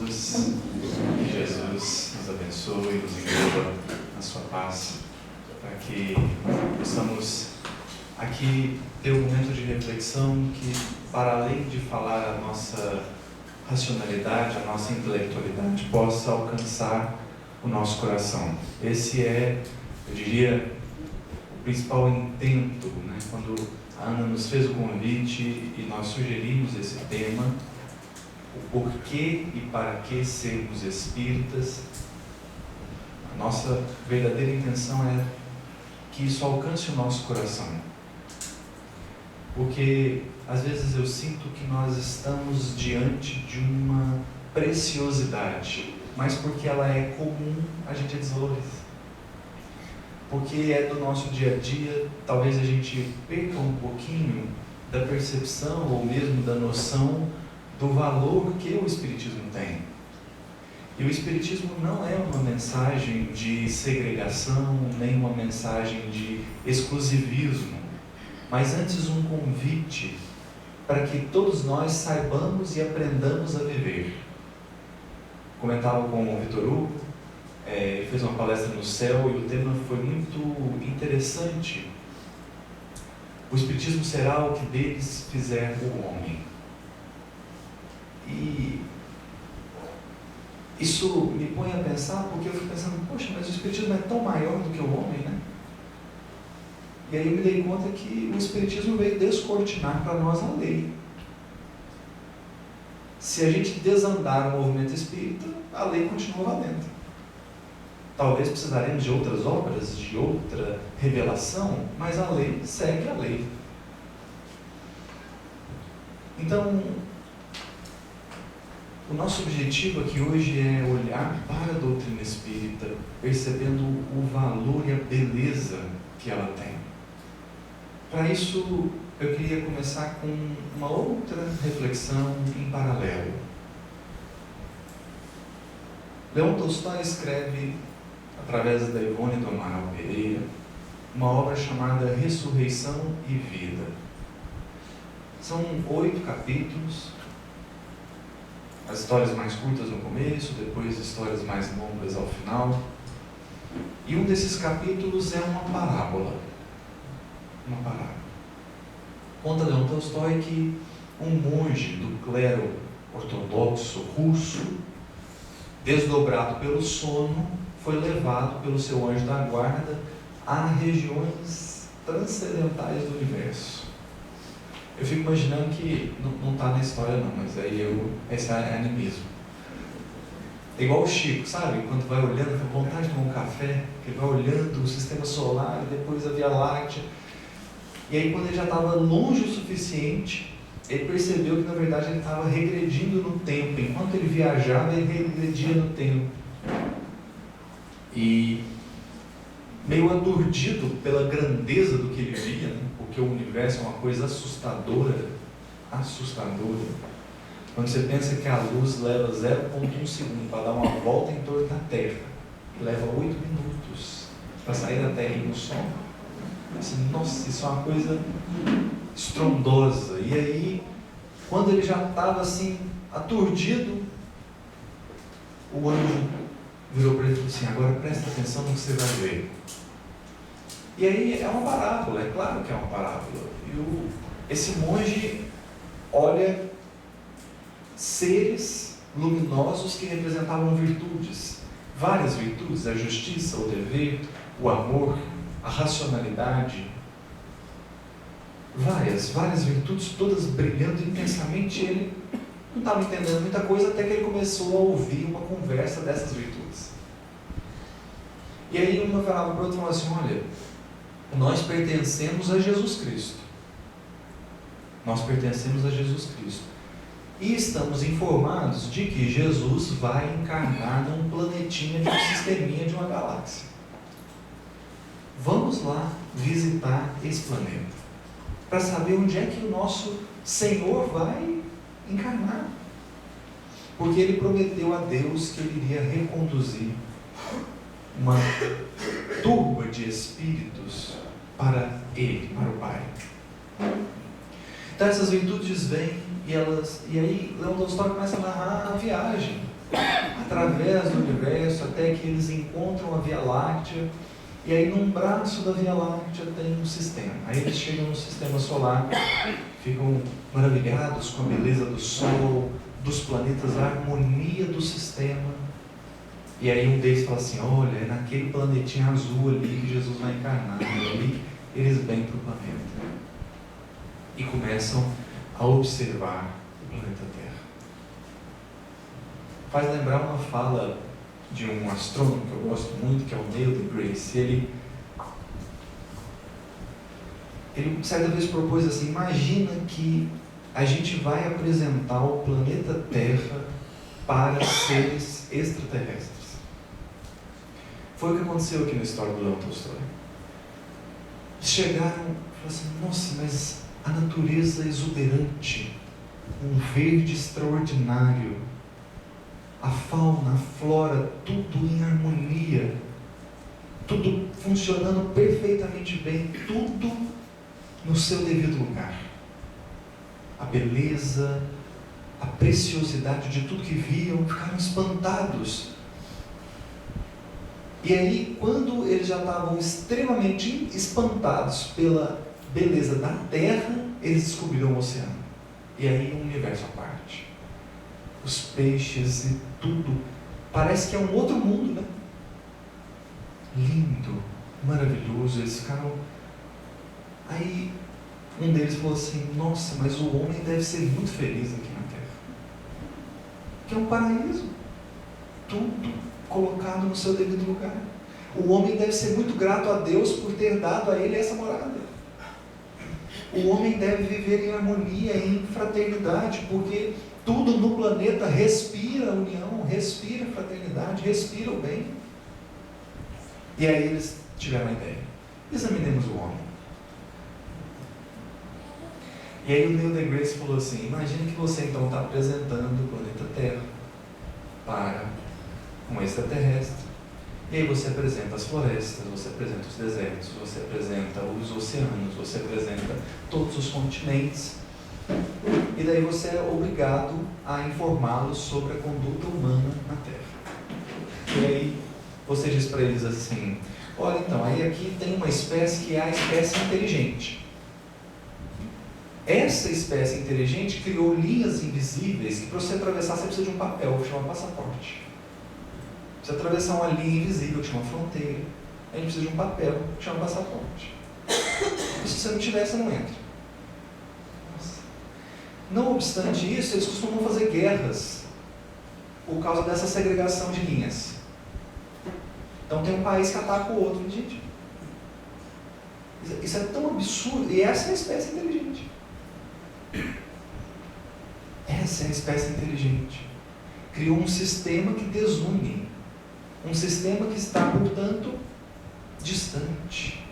todos. Que Jesus nos abençoe e nos envolva na sua paz, para que possamos aqui ter um momento de reflexão que, para além de falar a nossa racionalidade, a nossa intelectualidade, possa alcançar o nosso coração. Esse é, eu diria, o principal intento, né? Quando a Ana nos fez o convite e nós sugerimos esse tema, o porquê e para que sermos espíritas, a nossa verdadeira intenção é que isso alcance o nosso coração. Porque às vezes eu sinto que nós estamos diante de uma preciosidade, mas porque ela é comum, a gente a desvaloriza. Porque é do nosso dia a dia, talvez a gente perca um pouquinho da percepção ou mesmo da noção do valor que o Espiritismo tem. E o Espiritismo não é uma mensagem de segregação, nem uma mensagem de exclusivismo, mas antes um convite para que todos nós saibamos e aprendamos a viver. Comentava com o Vitor Hugo, ele fez uma palestra no céu e o tema foi muito interessante. O Espiritismo será o que deles fizer o homem. E isso me põe a pensar, porque eu fico pensando, poxa, mas o Espiritismo é tão maior do que o homem, né? E aí eu me dei conta que o Espiritismo veio descortinar para nós a lei. Se a gente desandar o movimento espírita, a lei continua valendo. Talvez precisaremos de outras obras, de outra revelação, mas a lei segue a lei. Então, o nosso objetivo aqui hoje é olhar para a doutrina espírita, percebendo o valor e a beleza que ela tem. Para isso, eu queria começar com uma outra reflexão em paralelo. Leão Tolstói escreve, através da Ivone do Amaral Pereira, uma obra chamada Ressurreição e Vida. São 8 capítulos, as histórias mais curtas no começo, depois histórias mais longas ao final. E um desses capítulos é uma parábola. Uma parábola. Conta Leão Tolstói que um monge do clero ortodoxo russo, desdobrado pelo sono, foi levado pelo seu anjo da guarda a regiões transcendentais do universo. Eu fico imaginando que, não está na história não, mas aí esse é animismo. É igual o Chico, sabe? Quando vai olhando, tem vontade de tomar um café, que ele vai olhando o sistema solar e depois a Via Láctea. E aí quando ele já estava longe o suficiente, ele percebeu que na verdade ele estava regredindo no tempo. Enquanto ele viajava, ele regredia no tempo. E meio aturdido pela grandeza do que ele via, né? Porque o universo é uma coisa assustadora. Quando você pensa que a luz leva 0,1 segundo para dar uma volta em torno da Terra, e leva 8 minutos para sair da Terra e ir no Sol, assim, nossa, isso é uma coisa estrondosa. E aí, quando ele já estava assim, aturdido, o anjo virou para ele e falou assim: agora presta atenção no que você vai ver. E aí é uma parábola, é claro que é uma parábola. E esse monge olha seres luminosos que representavam virtudes, várias virtudes: a justiça, o dever, o amor, a racionalidade, várias virtudes, todas brilhando intensamente. Ele não estava entendendo muita coisa até que ele começou a ouvir uma conversa dessas virtudes. E aí uma falava para outra e falava assim: olha, nós pertencemos a Jesus Cristo. Nós pertencemos a Jesus Cristo. E estamos informados de que Jesus vai encarnar num planetinha de um sisteminha de uma galáxia. Vamos lá visitar esse planeta, para saber onde é que o nosso Senhor vai encarnar. Porque Ele prometeu a Deus que Ele iria reconduzir uma turba de espíritos para Ele, para o Pai. Então essas virtudes vêm e aí Leão Tolstói começa a narrar a viagem. através do universo até que eles encontram a Via Láctea. E aí num braço da Via Láctea tem um sistema. Aí eles chegam no sistema solar, ficam maravilhados com a beleza do Sol, dos planetas, a harmonia do sistema. E aí um deles fala assim, olha, é naquele planetinha azul ali que Jesus vai encarnar. E aí eles vêm para o planeta e começam a observar o planeta Terra. Faz lembrar uma fala de um astrônomo que eu gosto muito, que é o Neil deGrasse. Ele certa vez propôs assim, imagina que a gente vai apresentar o planeta Terra para seres extraterrestres. Foi o que aconteceu aqui na história do Leão Tolstói. Chegaram e falaram assim, nossa, mas a natureza exuberante, um verde extraordinário, a fauna, a flora, tudo em harmonia, tudo funcionando perfeitamente bem, tudo no seu devido lugar. A beleza, a preciosidade de tudo que viam, ficaram espantados. E aí, quando eles já estavam extremamente espantados pela beleza da Terra, eles descobriram o oceano. E aí, um universo à parte. Os peixes e tudo. Parece que é um outro mundo, né? Lindo, maravilhoso. Eles ficaram... Aí, um deles falou assim, nossa, mas o homem deve ser muito feliz aqui na Terra. Que é um paraíso. Tudo colocado no seu devido lugar. O homem deve ser muito grato a Deus por ter dado a ele essa morada. O homem deve viver em harmonia, em fraternidade, porque tudo no planeta respira a união, respira a fraternidade, respira o bem. E aí eles tiveram a ideia. Examinemos o homem. E aí o Neil deGrasse falou assim, imagine que você então está apresentando o planeta Terra para um extraterrestre. E aí você apresenta as florestas, você apresenta os desertos, você apresenta os oceanos, você apresenta todos os continentes. E daí você é obrigado a informá-los sobre a conduta humana na Terra. E aí você diz para eles assim, olha então, aí aqui tem uma espécie que é a espécie inteligente. Essa espécie inteligente criou linhas invisíveis que para você atravessar você precisa de um papel que chama passaporte. Se atravessar uma linha invisível, que chama fronteira, a gente precisa de um papel, que chama passaporte. E se você não tiver, você não entra. Nossa. Não obstante isso, eles costumam fazer guerras por causa dessa segregação de linhas. Então tem um país que ataca o outro. Gente, isso é tão absurdo. E essa é a espécie inteligente. Essa é a espécie inteligente. Criou um sistema que desune. Um sistema que está, portanto, distante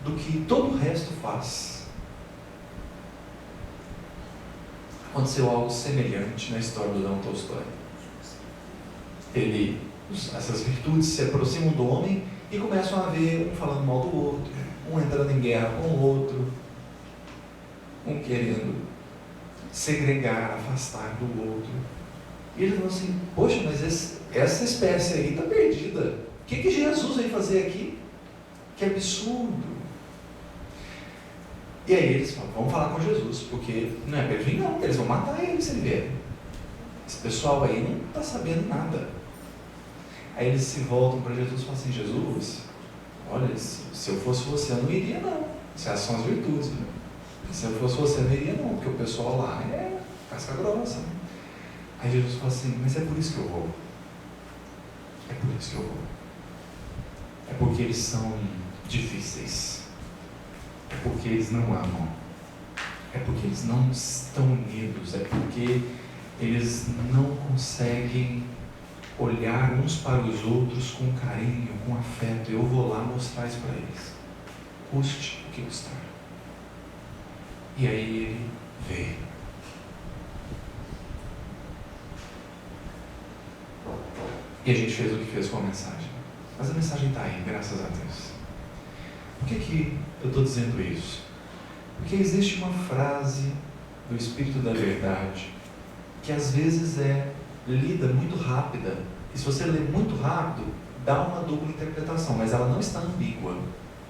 do que todo o resto faz. Aconteceu algo semelhante na história do Leão Tolstói. Essas virtudes se aproximam do homem e começam a ver um falando mal do outro, um entrando em guerra com o outro, um querendo segregar, afastar do outro. E ele falou assim, poxa, mas essa espécie aí está perdida. O que Jesus veio fazer aqui? Que absurdo. E aí eles falam, vamos falar com Jesus, porque não é para ele vir não, porque eles vão matar ele se ele vier. Esse pessoal aí não está sabendo nada. Aí eles se voltam para Jesus e falam assim, Jesus, olha, se eu fosse você, eu não iria não. Essas são as virtudes. Né? Se eu fosse você, eu não iria não, porque o pessoal lá é casca grossa. Né? Aí Jesus fala assim, mas é por isso que eu vou. É por isso que eu vou. É porque eles são difíceis. É porque eles não amam. É porque eles não estão unidos. É porque eles não conseguem olhar uns para os outros com carinho, com afeto. Eu vou lá mostrar isso para eles. Custe o que custar. E aí ele vê. E a gente fez o que fez com a mensagem. Mas a mensagem está aí, graças a Deus. Por que eu estou dizendo isso? Porque existe uma frase do Espírito da Verdade que às vezes é lida muito rápida, e se você lê muito rápido, dá uma dupla interpretação, mas ela não está ambígua.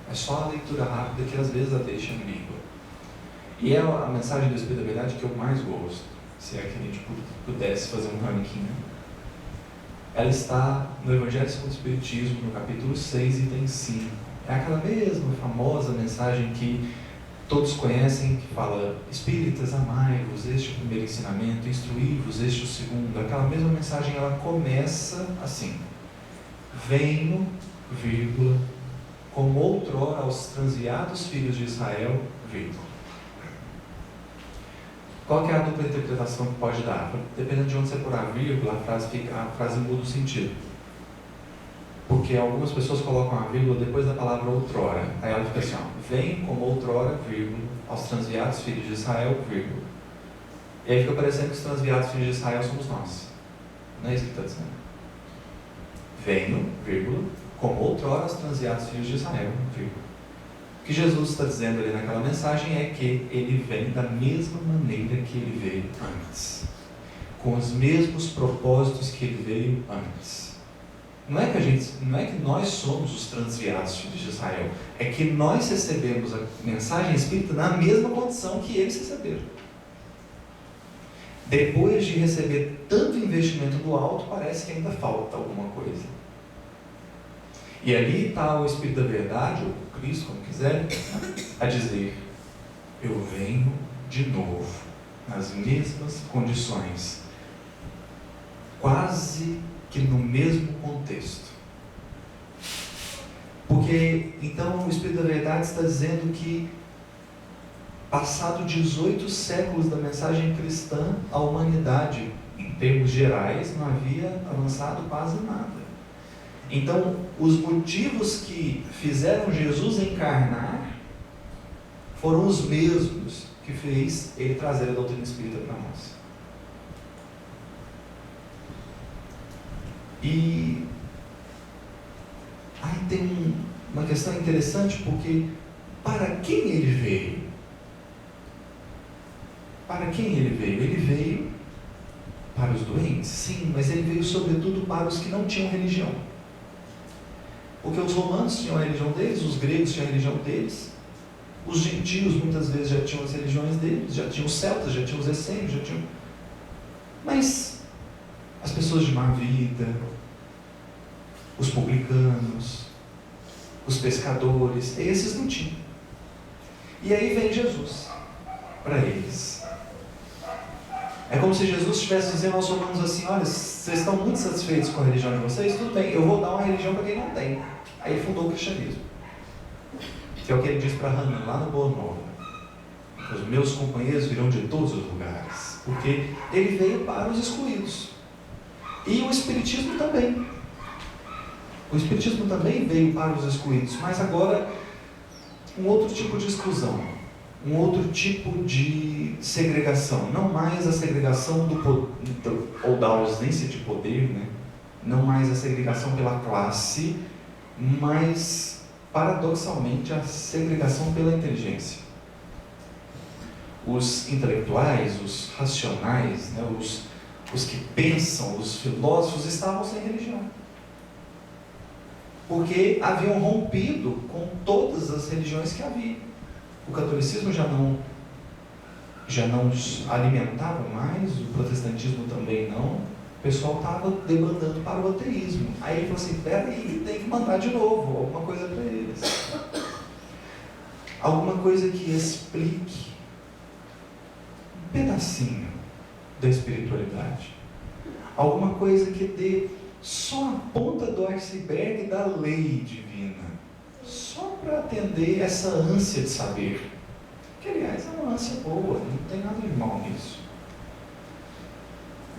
É só a leitura rápida que às vezes a deixa ambígua. E é a mensagem do Espírito da Verdade que eu mais gosto, se é que a gente pudesse fazer um ranking. Ela está no Evangelho segundo o Espiritismo, no capítulo 6, item 5. É aquela mesma famosa mensagem que todos conhecem, que fala: Espíritas, amai-vos, este é o primeiro ensinamento, instruí-vos, este é o segundo. Aquela mesma mensagem, ela começa assim: venho, vírgula, como outrora aos transviados filhos de Israel, vírgula. Qual que é a dupla interpretação que pode dar? Dependendo de onde você pôr a vírgula, a frase muda o sentido. Porque algumas pessoas colocam a vírgula depois da palavra outrora. Aí ela fica assim, vem como outrora, vírgula, aos transviados filhos de Israel, vírgula. E aí fica parecendo que os transviados filhos de Israel somos nós. Não é isso que está dizendo. Venho, vírgula, como outrora aos transviados filhos de Israel, vírgula. O que Jesus está dizendo ali naquela mensagem é que ele vem da mesma maneira que ele veio antes, com os mesmos propósitos que ele veio antes. Não é que nós somos os transviados filhos de Israel, é que nós recebemos a mensagem espírita na mesma condição que eles receberam. Depois de receber tanto investimento do alto, parece que ainda falta alguma coisa. E ali está o Espírito da Verdade, ou Cristo, como quiser, a dizer: eu venho de novo, nas mesmas condições, quase que no mesmo contexto. Porque, então, o Espírito da Verdade está dizendo que, passado 18 séculos da mensagem cristã, a humanidade, em termos gerais, não havia avançado quase nada. Então, os motivos que fizeram Jesus encarnar foram os mesmos que fez ele trazer a doutrina espírita para nós. E aí tem uma questão interessante, porque para quem ele veio? Para quem ele veio? Ele veio para os doentes? Sim, mas ele veio sobretudo para os que não tinham religião. Porque os romanos tinham a religião deles, os gregos tinham a religião deles, os gentios muitas vezes já tinham as religiões deles, já tinham os celtas, já tinham os essênios, já tinham... Mas as pessoas de má vida, os publicanos, os pescadores, esses não tinham. E aí vem Jesus para eles. É como se Jesus estivesse dizendo aos romanos assim: olha, vocês estão muito satisfeitos com a religião de vocês? Tudo bem, eu vou dar uma religião para quem não tem. Aí ele fundou o cristianismo, que é o que ele diz para Hanan, lá no Boa Nova: os meus companheiros virão de todos os lugares, porque ele veio para os excluídos. E o Espiritismo também. O Espiritismo também veio para os excluídos, mas agora um outro tipo de exclusão, um outro tipo de segregação, não mais a segregação do poder, ou da ausência de poder, né? Não mais a segregação pela classe, mas paradoxalmente a segregação pela inteligência. Os intelectuais, os racionais, né? os que pensam, os filósofos estavam sem religião, porque haviam rompido com todas as religiões que havia. O catolicismo já não alimentava mais, o protestantismo também não. O pessoal estava debandando para o ateísmo. Aí ele falou assim: peraí, tem que mandar de novo alguma coisa para eles. Alguma coisa que explique um pedacinho da espiritualidade. Alguma coisa que dê só a ponta do iceberg da lei divina, só para atender essa ânsia de saber, que aliás é uma ânsia boa, não tem nada de mal nisso.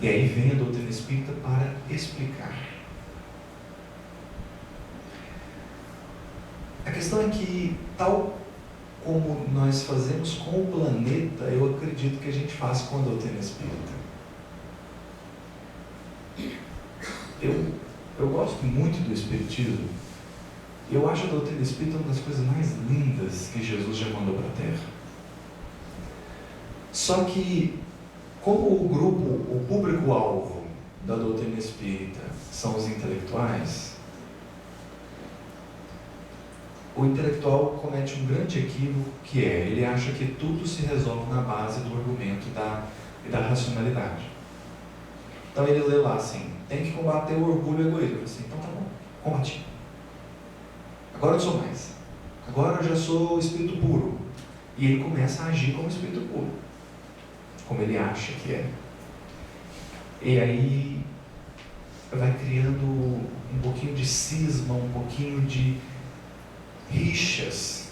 E aí vem a doutrina espírita para explicar. A questão é que, tal como nós fazemos com o planeta, eu acredito que a gente faz com a doutrina espírita. Eu gosto muito do Espiritismo. Eu acho a doutrina espírita uma das coisas mais lindas que Jesus já mandou para a Terra. Só que, como o público-alvo da doutrina espírita são os intelectuais, o intelectual comete um grande equívoco, que é, ele acha que tudo se resolve na base do argumento e da racionalidade. Então ele lê lá assim, tem que combater o orgulho e o egoísmo. Assim, então tá bom, combati. Agora eu não sou mais. Agora eu já sou espírito puro. E ele começa a agir como espírito puro, como ele acha que é. E aí vai criando um pouquinho de cisma, um pouquinho de rixas.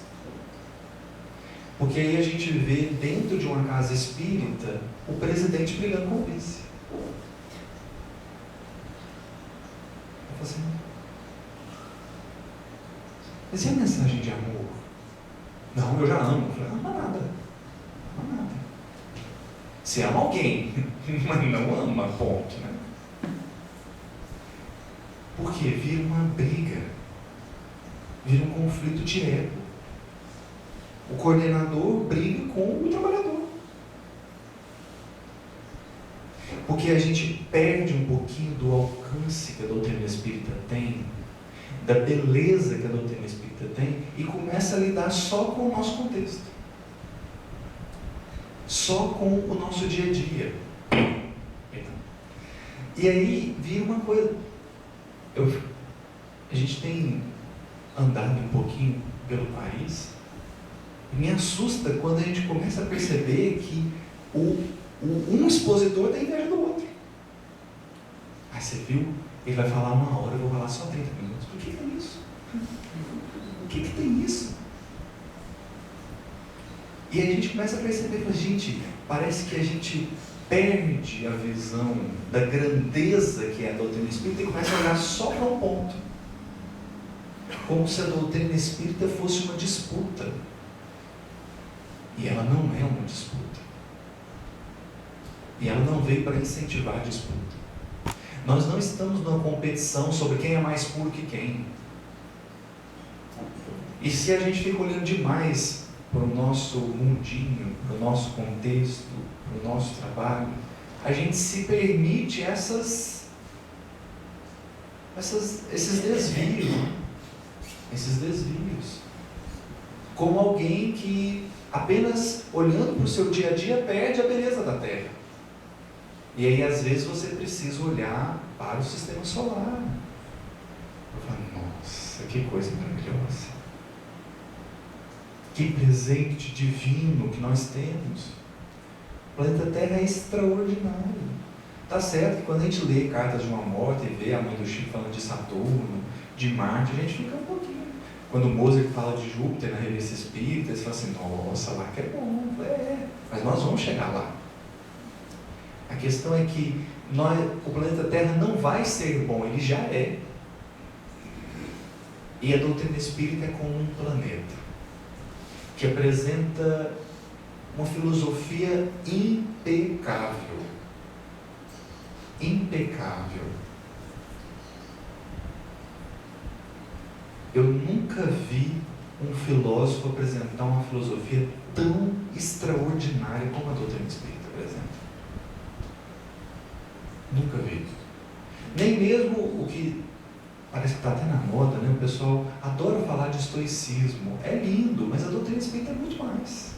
Porque aí a gente vê dentro de uma casa espírita o presidente brigando com o vice. Eu falo assim, mas e a mensagem de amor? Não, eu já amo. Eu falei, não ama nada. Não ama nada. Você ama alguém, mas não ama, ponto, né? Porque vira uma briga, vira um conflito direto. O coordenador briga com o trabalhador. Porque a gente perde um pouquinho do alcance que a doutrina espírita tem, da beleza que a doutrina espírita tem, e começa a lidar só com o nosso contexto, só com o nosso dia a dia. E aí vira uma coisa. A gente tem andado um pouquinho pelo país e me assusta quando a gente começa a perceber que um expositor tem inveja do outro. Aí você viu? Ele vai falar 1 hora, eu vou falar só 30 minutos. Por que tem isso? Por que tem isso? E aí a gente começa a perceber, gente, parece que a gente perde a visão da grandeza que é a doutrina espírita e começa a olhar só para um ponto. Como se a doutrina espírita fosse uma disputa. E ela não é uma disputa. E ela não veio para incentivar a disputa. Nós não estamos numa competição sobre quem é mais puro que quem. E se a gente fica olhando demais para o nosso mundinho, para o nosso contexto, para o nosso trabalho, a gente se permite esses desvios. Como alguém que apenas olhando para o seu dia a dia perde a beleza da Terra. E aí às vezes você precisa olhar para o sistema solar. Eu falo, nossa, que coisa maravilhosa. Que presente divino que nós temos. O planeta Terra é extraordinário. Tá certo que quando a gente lê Cartas de uma Morte e vê a mãe do Chico falando de Saturno, de Marte, a gente fica um pouquinho. Quando o Mozart fala de Júpiter na Revista Espírita, você fala assim, nossa, lá que é bom. Mas nós vamos chegar lá. A questão é que o planeta Terra não vai ser bom, ele já é. E a doutrina espírita é como um planeta que apresenta uma filosofia impecável. Impecável. Eu nunca vi um filósofo apresentar uma filosofia tão extraordinária como a doutrina espírita apresenta. Nunca vi. Nem mesmo o que parece que está até na moda, né? O pessoal adora falar de estoicismo. É lindo, mas a doutrina espírita é muito mais.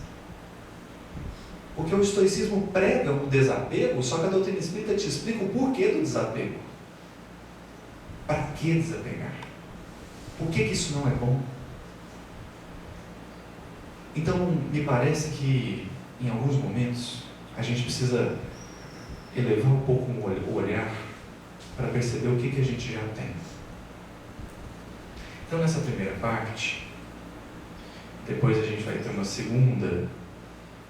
Porque o estoicismo prega um desapego, só que a doutrina espírita te explica o porquê do desapego. Para que desapegar? Por que isso não é bom? Então, me parece que, em alguns momentos, a gente precisa elevar um pouco o olhar para perceber o que a gente já tem. Então, nessa primeira parte, depois a gente vai ter uma segunda,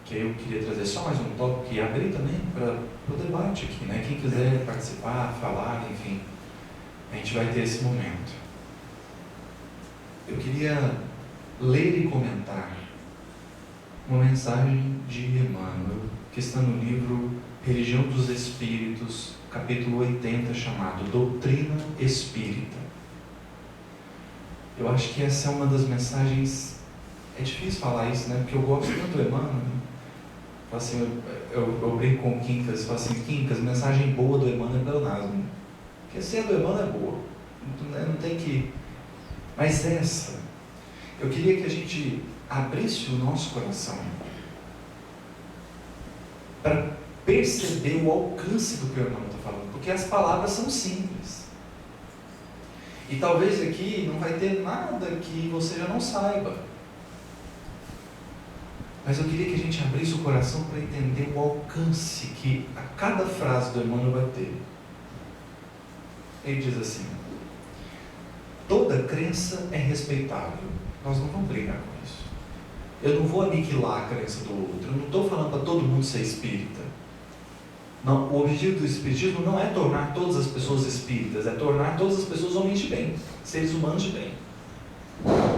que aí eu queria trazer só mais um tópico e abrir também para o debate aqui, né? Quem quiser participar, falar, enfim, a gente vai ter esse momento. Eu queria ler e comentar uma mensagem de Emmanuel, que está no livro Religião dos Espíritos, capítulo 80, chamado Doutrina Espírita. Eu acho que essa é uma das mensagens, é difícil falar isso, né? Porque eu gosto tanto do Emmanuel, Assim, eu brinco com o Quincas, falo assim, Quincas, mensagem boa do Emmanuel é pleonasmo. Porque se a do Emmanuel é boa, não tem que... Mas essa, eu queria que a gente abrisse o nosso coração para perceber o alcance do que o Emmanuel está falando, porque as palavras são simples. E talvez aqui não vai ter nada que você já não saiba. Mas eu queria que a gente abrisse o coração para entender o alcance que a cada frase do Emmanuel vai ter. Ele diz assim: toda crença é respeitável. Nós não vamos brigar com isso. Eu não vou aniquilar a crença do outro. Eu não estou falando para todo mundo ser espírita. Não, o objetivo do espiritismo não é tornar todas as pessoas espíritas, é tornar todas as pessoas homens de bem, seres humanos de bem.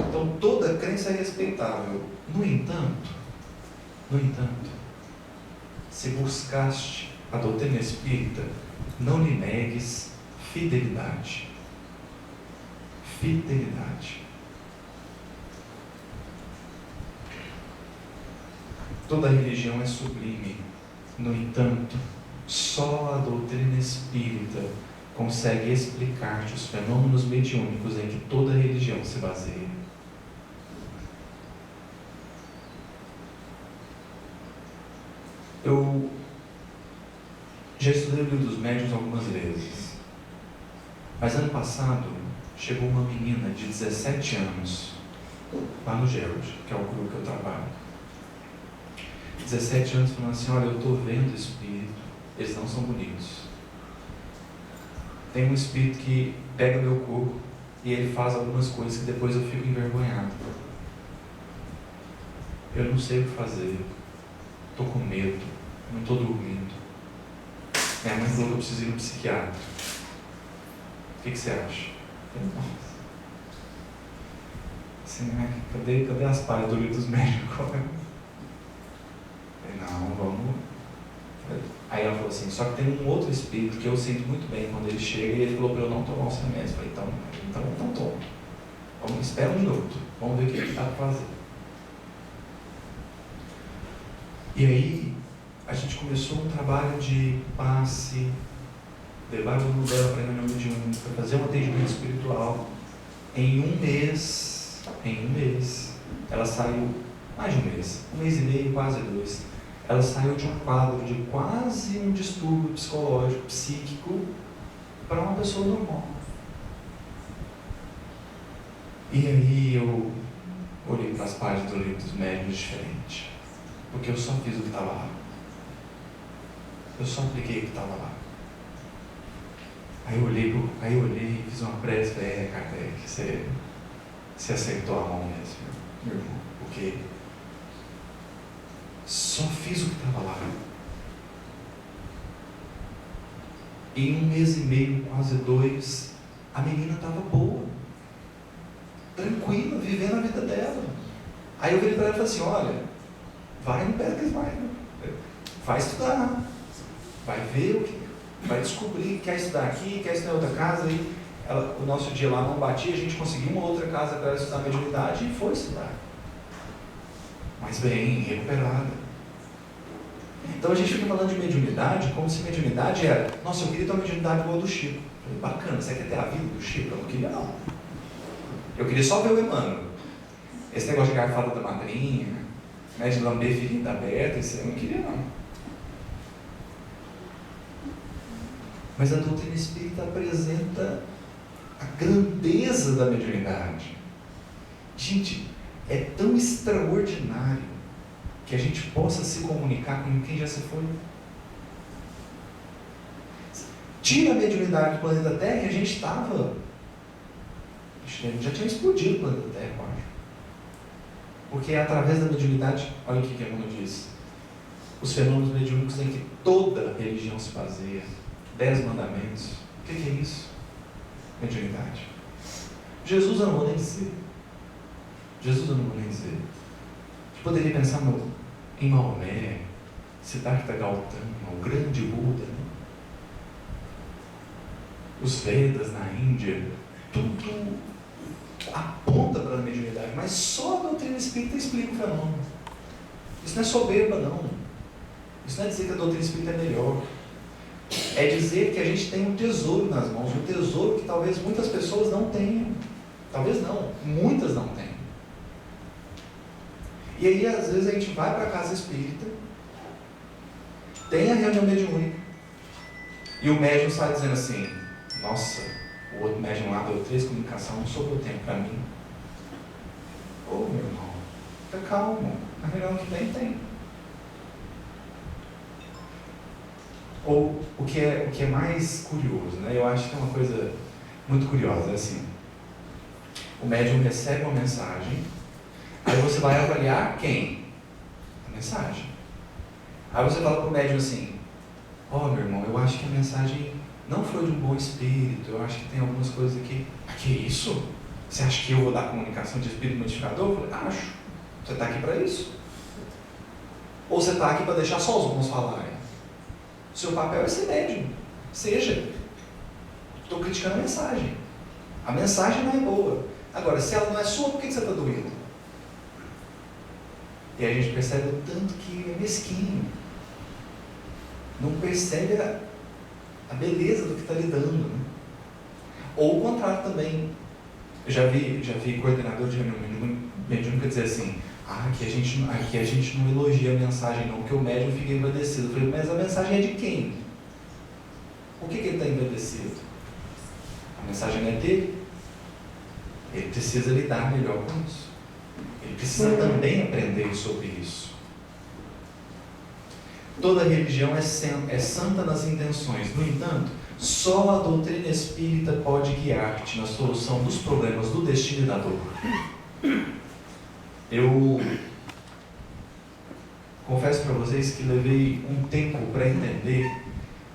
Então toda crença é respeitável. No entanto, se buscaste a doutrina espírita, não lhe negues fidelidade. Fidelidade. Toda religião é sublime. No entanto, só a doutrina espírita consegue explicar-te os fenômenos mediúnicos em que toda religião se baseia. Eu já estudei o Livro dos Médiuns algumas vezes, mas ano passado chegou uma menina de 17 anos lá no Gerald, que é o grupo que eu trabalho. 17 anos falando assim: olha, eu estou vendo espírito, eles não são bonitos. Tem um espírito que pega meu corpo e ele faz algumas coisas que depois eu fico envergonhado. Eu não sei o que fazer. Estou com medo, não estou dormindo. Minha mãe falou que eu preciso ir no psiquiatra. O que você acha? Assim, cadê as páginas do Livro dos Médiuns? Não, vamos. Aí ela falou assim: só que tem um outro espírito que eu sinto muito bem quando ele chega, e ele falou para eu não tomar os remédios. Eu falei: então toma. Vamos, espera um minuto, vamos ver o que ele está para fazer. E aí a gente começou um trabalho de passe, levar o aluno dela para a reunião mediúnica, para fazer um atendimento espiritual. Em um mês, ela saiu, mais de um mês e meio, quase 2, ela saiu de um quadro de quase um distúrbio psicológico, psíquico, para uma pessoa normal. E aí eu olhei para as páginas do Livro dos Médiuns diferente, porque eu só fiz o que estava lá. Eu só apliquei o que estava lá. Aí eu olhei e fiz uma prece: Kardec, você acertou a mão mesmo, meu irmão, porque só fiz o que estava lá. Em um mês e meio, quase 2, a menina estava boa, tranquila, vivendo a vida dela. Aí eu virei para ela e falei assim: olha, vai no Pedras Marques, vai estudar, vai ver o que, vai descobrir, quer estudar aqui, quer estudar em outra casa. E o nosso dia lá não batia, a gente conseguiu uma outra casa para ela estudar mediunidade e foi estudar. Mas bem, recuperada. Então a gente fica falando de mediunidade como se mediunidade era: nossa, eu queria ter uma mediunidade igual a do Chico. Eu falei: bacana, você quer ter a vida do Chico? Eu não queria, não. Eu queria só ver o Emmanuel. Esse negócio de garfada da madrinha, né, de lamber ferida aberta, isso eu não queria, não. Mas a doutrina espírita apresenta a grandeza da mediunidade. Gente, é tão extraordinário que a gente possa se comunicar com quem já se foi. Tira a mediunidade do planeta Terra e a gente estava... já tinha explodido o planeta Terra, eu acho. Porque é através da mediunidade, olha o que Emmanuel diz: os fenômenos mediúnicos em que toda religião se baseia. 10 mandamentos. O que é isso? Mediunidade. Jesus eu não vou nem dizer. Poderia pensar em Maomé, Siddhartha Gautama, o grande Buda, né? Os Vedas na Índia, tudo aponta para a mediunidade, mas só a doutrina espírita explica o fenômeno. Isso não é soberba, não. Isso não é dizer que a doutrina espírita é melhor. É dizer que a gente tem um tesouro nas mãos, um tesouro que talvez muitas pessoas não tenham. Talvez não, muitas não tenham. E aí, às vezes, a gente vai para a casa espírita, tem a reunião mediúnica, e o médium sai dizendo assim: nossa, o outro médium lá deu 3 comunicações, não sobrou tempo para mim. Ô, meu irmão, fica calmo, na reunião que vem tem. Ou o que é mais curioso, né? Eu acho que é uma coisa muito curiosa, é assim: o médium recebe uma mensagem, aí você vai avaliar quem? A mensagem. Aí você fala para o médium assim: ó, meu irmão, eu acho que a mensagem não foi de um bom espírito, eu acho que tem algumas coisas aqui. Ah, que isso? Você acha que eu vou dar comunicação de espírito modificador? Eu falei: acho. Você está aqui para isso? Ou você está aqui para deixar só os bons falarem? O seu papel é ser médium. Seja. Estou criticando a mensagem. A mensagem não é boa. Agora, se ela não é sua, por que você está doendo? E a gente percebe o tanto que é mesquinho. Não percebe a beleza do que está lidando. Né? Ou o contrário também. Eu já vi coordenador de reunião mediúnica dizer assim: aqui a gente não elogia a mensagem não, porque o médium fica envaidecido. Eu falei: mas a mensagem é de quem? Por que ele está envaidecido? A mensagem não é dele. Ele precisa lidar melhor com isso. Ele precisa também aprender sobre isso. Toda religião é santa nas intenções. No entanto, só a doutrina espírita pode guiar-te na solução dos problemas do destino e da dor. Eu confesso para vocês que levei um tempo para entender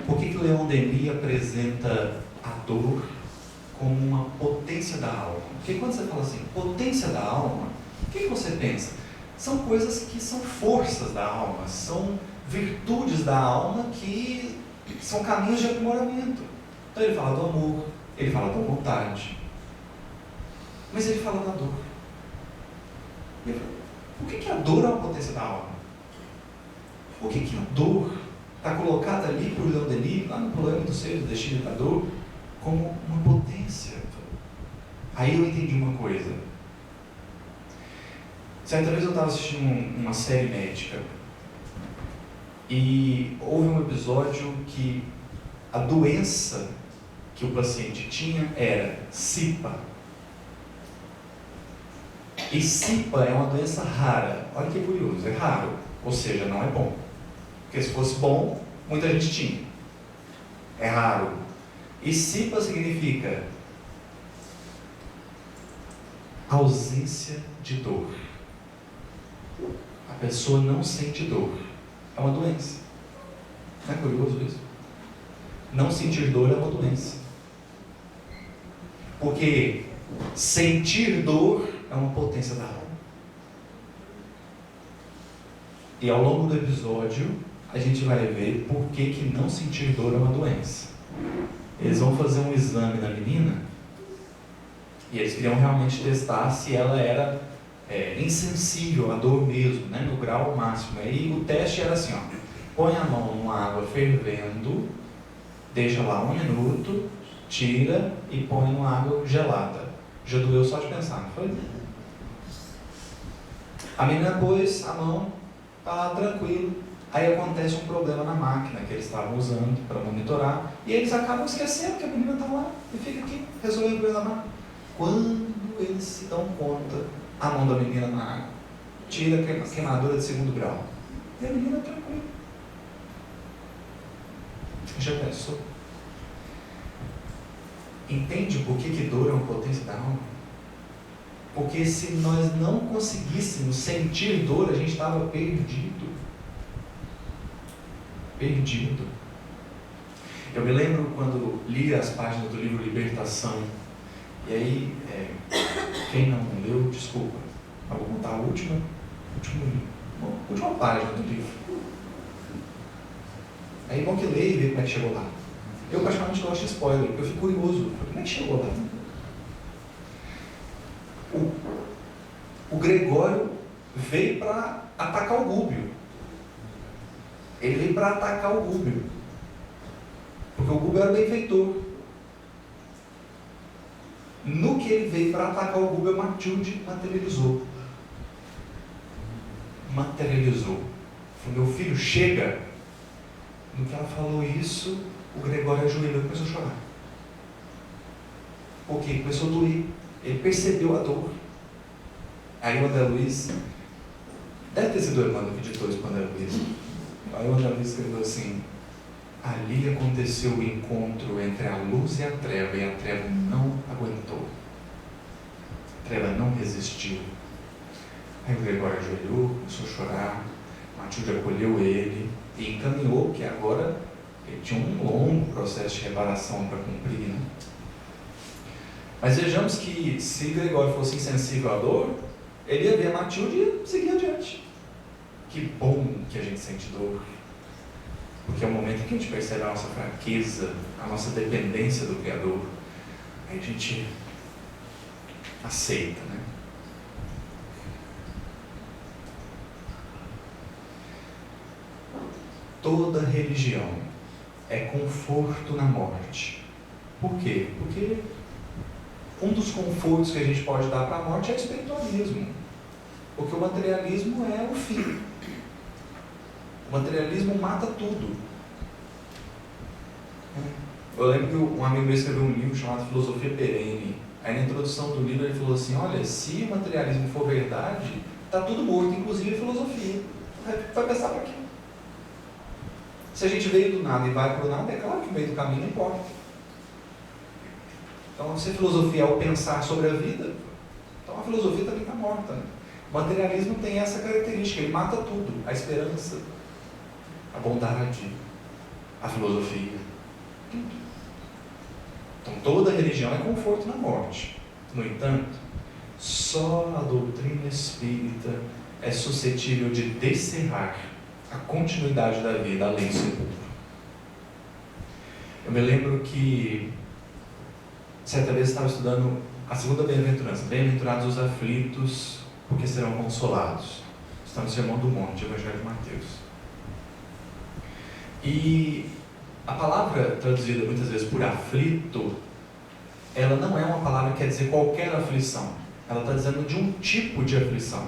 por que Leon Denis apresenta a dor como uma potência da alma. Porque quando você fala assim, potência da alma, o que você pensa? São coisas que são forças da alma, são virtudes da alma que são caminhos de aprimoramento. Então ele fala do amor, ele fala da vontade, mas ele fala da dor. Ele fala, por que a dor é uma potência da alma? Por que a dor está colocada ali por Leon Denis, lá no Problema do Ser, do Destino e da Dor, como uma potência? Aí eu entendi uma coisa. Certa vez eu estava assistindo uma série médica e houve um episódio que a doença que o paciente tinha era SIPA. E SIPA é uma doença rara. Olha que curioso, é raro, ou seja, não é bom. Porque se fosse bom, muita gente tinha. É raro. E SIPA significa ausência de dor. A pessoa não sente dor. É uma doença. Não é curioso isso? Não sentir dor é uma doença. Porque sentir dor é uma potência da alma. E ao longo do episódio, a gente vai ver por que não sentir dor é uma doença. Eles vão fazer um exame na menina e eles queriam realmente testar se ela era insensível à dor mesmo, né, no grau máximo. Aí o teste era assim, ó, põe a mão numa água fervendo, deixa lá 1 minuto, tira e põe numa água gelada. Já doeu só de pensar, não foi? A menina pôs a mão, tá lá tranquilo. Aí acontece um problema na máquina que eles estavam usando para monitorar e eles acabam esquecendo que a menina está lá e fica aqui resolvendo o problema da máquina. Quando eles se dão conta, a mão da menina na água tira a queimadura de 2º grau e a menina tranquila. Já pensou? Entende por que dor é uma potência da alma? Porque se nós não conseguíssemos sentir dor, a gente estava perdido. Eu me lembro quando li as páginas do livro Libertação, e aí, quem não leu, desculpa, eu vou contar a última página do livro. É bom que leia e vê como é que chegou lá. Eu praticamente gosto de spoiler, porque eu fico curioso, como é que chegou lá? O Gregório veio para atacar o Gúbio. Ele veio para atacar o Rubio, porque o Rubio era benfeitor. No que ele veio para atacar o Rubio, Matilde materializou. Falou, meu filho, chega. No que ela falou isso, o Gregório ajoelhou e começou a chorar. Porque começou a doer. Ele percebeu a dor. Aí o André Luiz, deve ter sido o irmão que ditou isso para o André Luiz. Aí o André Luiz escreveu assim: ali aconteceu o encontro entre a luz e a treva não aguentou. A treva não resistiu. Aí o Gregório ajoelhou, começou a chorar, Matilde acolheu ele e encaminhou, porque agora ele tinha um longo processo de reparação para cumprir, né? Mas vejamos que se Gregório fosse insensível à dor, ele ia ver a Matilde e ia seguir adiante. Que bom que a gente sente dor, porque é o momento que a gente percebe a nossa fraqueza, a nossa dependência do Criador. Aí a gente aceita, né? Toda religião é conforto na morte. Por quê? Porque um dos confortos que a gente pode dar para a morte é o espiritualismo. Porque o materialismo é o fim. O materialismo mata tudo. Eu lembro que um amigo meu escreveu um livro chamado Filosofia Perene. Aí na introdução do livro ele falou assim: olha, se o materialismo for verdade, está tudo morto, inclusive a filosofia. Vai pensar para quê? Se a gente veio do nada e vai para o nada, é claro que o meio do caminho não importa. Então, se a filosofia é o pensar sobre a vida, então a filosofia também está morta, né? O materialismo tem essa característica, ele mata tudo: a esperança, a bondade, a filosofia, tudo. Então toda religião é conforto na morte. No entanto, só a doutrina espírita é suscetível de descerrar a continuidade da vida além do sepulcro. Eu me lembro que certa vez eu estava estudando a segunda bem-aventurança: bem-aventurados os aflitos, porque serão consolados. Está no Sermão do Monte, Evangelho de Mateus. E a palavra traduzida muitas vezes por aflito, ela não é uma palavra que quer dizer qualquer aflição. Ela está dizendo de um tipo de aflição.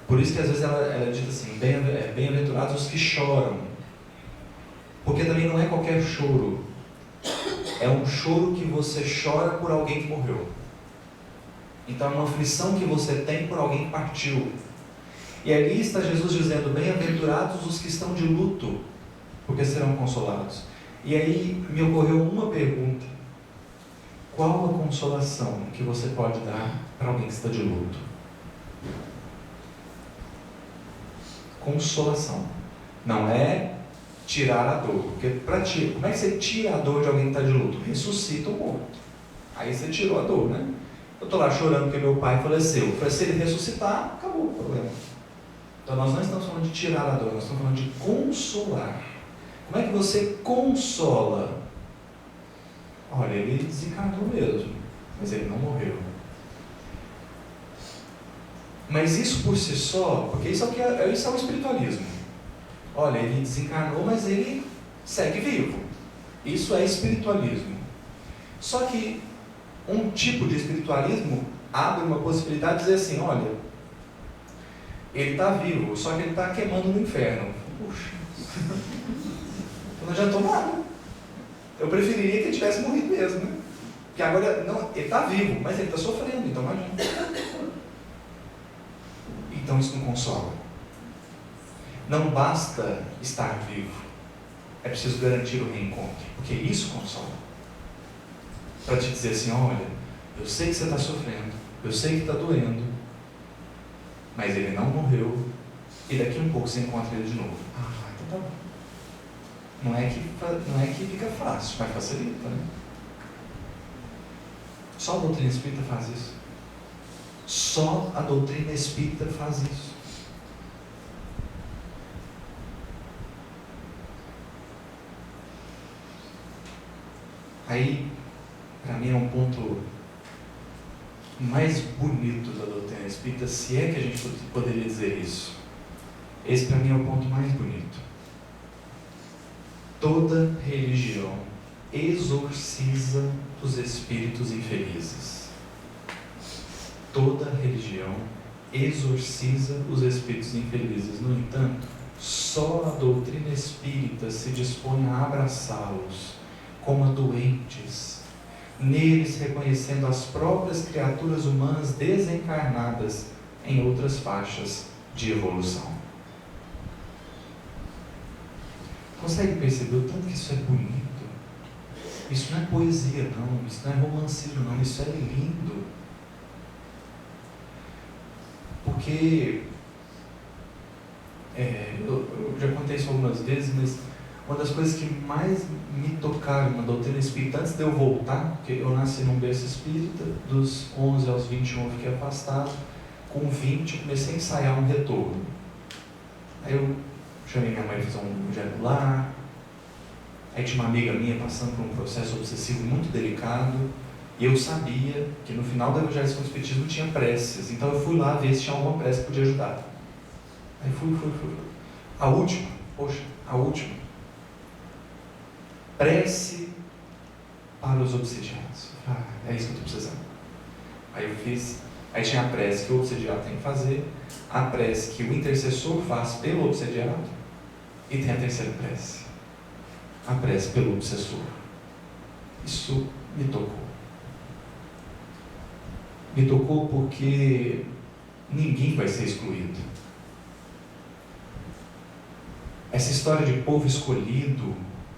Por isso que às vezes ela é dita assim: bem-aventurados os que choram. Porque também não é qualquer choro. É um choro que você chora por alguém que morreu. Então é uma aflição que você tem por alguém que partiu. E ali está Jesus dizendo: bem-aventurados os que estão de luto, porque serão consolados. E aí me ocorreu uma pergunta: qual a consolação que você pode dar para alguém que está de luto? Consolação. Não é tirar a dor. Porque como é que você tira a dor de alguém que está de luto? Ressuscita o morto. Aí você tirou a dor, né? Eu estou lá chorando porque meu pai faleceu. Se ele ressuscitar, acabou o problema. Então nós não estamos falando de tirar a dor, nós estamos falando de consolar. Como é que você consola? Olha, ele desencarnou mesmo, mas ele não morreu. Mas isso por si só, porque isso é o espiritualismo. Olha, ele desencarnou, mas ele segue vivo. Isso é espiritualismo. Só que um tipo de espiritualismo abre uma possibilidade de dizer assim: olha, ele está vivo, só que ele está queimando no inferno. Puxa, não adiantou nada. Eu preferiria que ele tivesse morrido mesmo, né? Porque agora, não, ele está vivo, mas ele está sofrendo, então não adianta. Então isso não consola. Não basta estar vivo, é preciso garantir o reencontro, porque isso consola. Para te dizer assim: olha, eu sei que você está sofrendo, eu sei que está doendo, mas ele não morreu, e daqui a um pouco você encontra ele de novo. Ah, então tá bom. Não é que fica fácil, mas facilita, né? Só a doutrina espírita faz isso. Só a doutrina espírita faz isso. Aí, para mim, é um ponto mais bonito da doutrina espírita, se é que a gente poderia dizer isso. Esse para mim é o ponto mais bonito. Toda religião exorciza os espíritos infelizes. Toda religião exorciza os espíritos infelizes. No entanto, só a doutrina espírita se dispõe a abraçá-los como a doentes, neles reconhecendo as próprias criaturas humanas desencarnadas em outras faixas de evolução. Consegue perceber o tanto que isso é bonito? Isso não é poesia, não. Isso não é romancismo, não. Isso é lindo. Porque eu já contei isso algumas vezes, mas uma das coisas que mais me tocaram na doutrina espírita, antes de eu voltar, porque eu nasci num berço espírita, dos 11 aos 21 eu fiquei afastado, com 20 eu comecei a ensaiar um retorno. Aí eu chamei minha mãe para fazer um projeto lá, aí tinha uma amiga minha passando por um processo obsessivo muito delicado, e eu sabia que no final do Evangelho com o Espiritismo tinha preces, então eu fui lá ver se tinha alguma prece que podia ajudar. Aí fui. A última, prece para os obsediados. É isso que eu estou precisando. Aí eu fiz, aí tinha a prece que o obsediado tem que fazer, a prece que o intercessor faz pelo obsediado, e tem a terceira prece, a prece pelo obsessor. Isso me tocou. Me tocou porque ninguém vai ser excluído. Essa história de povo escolhido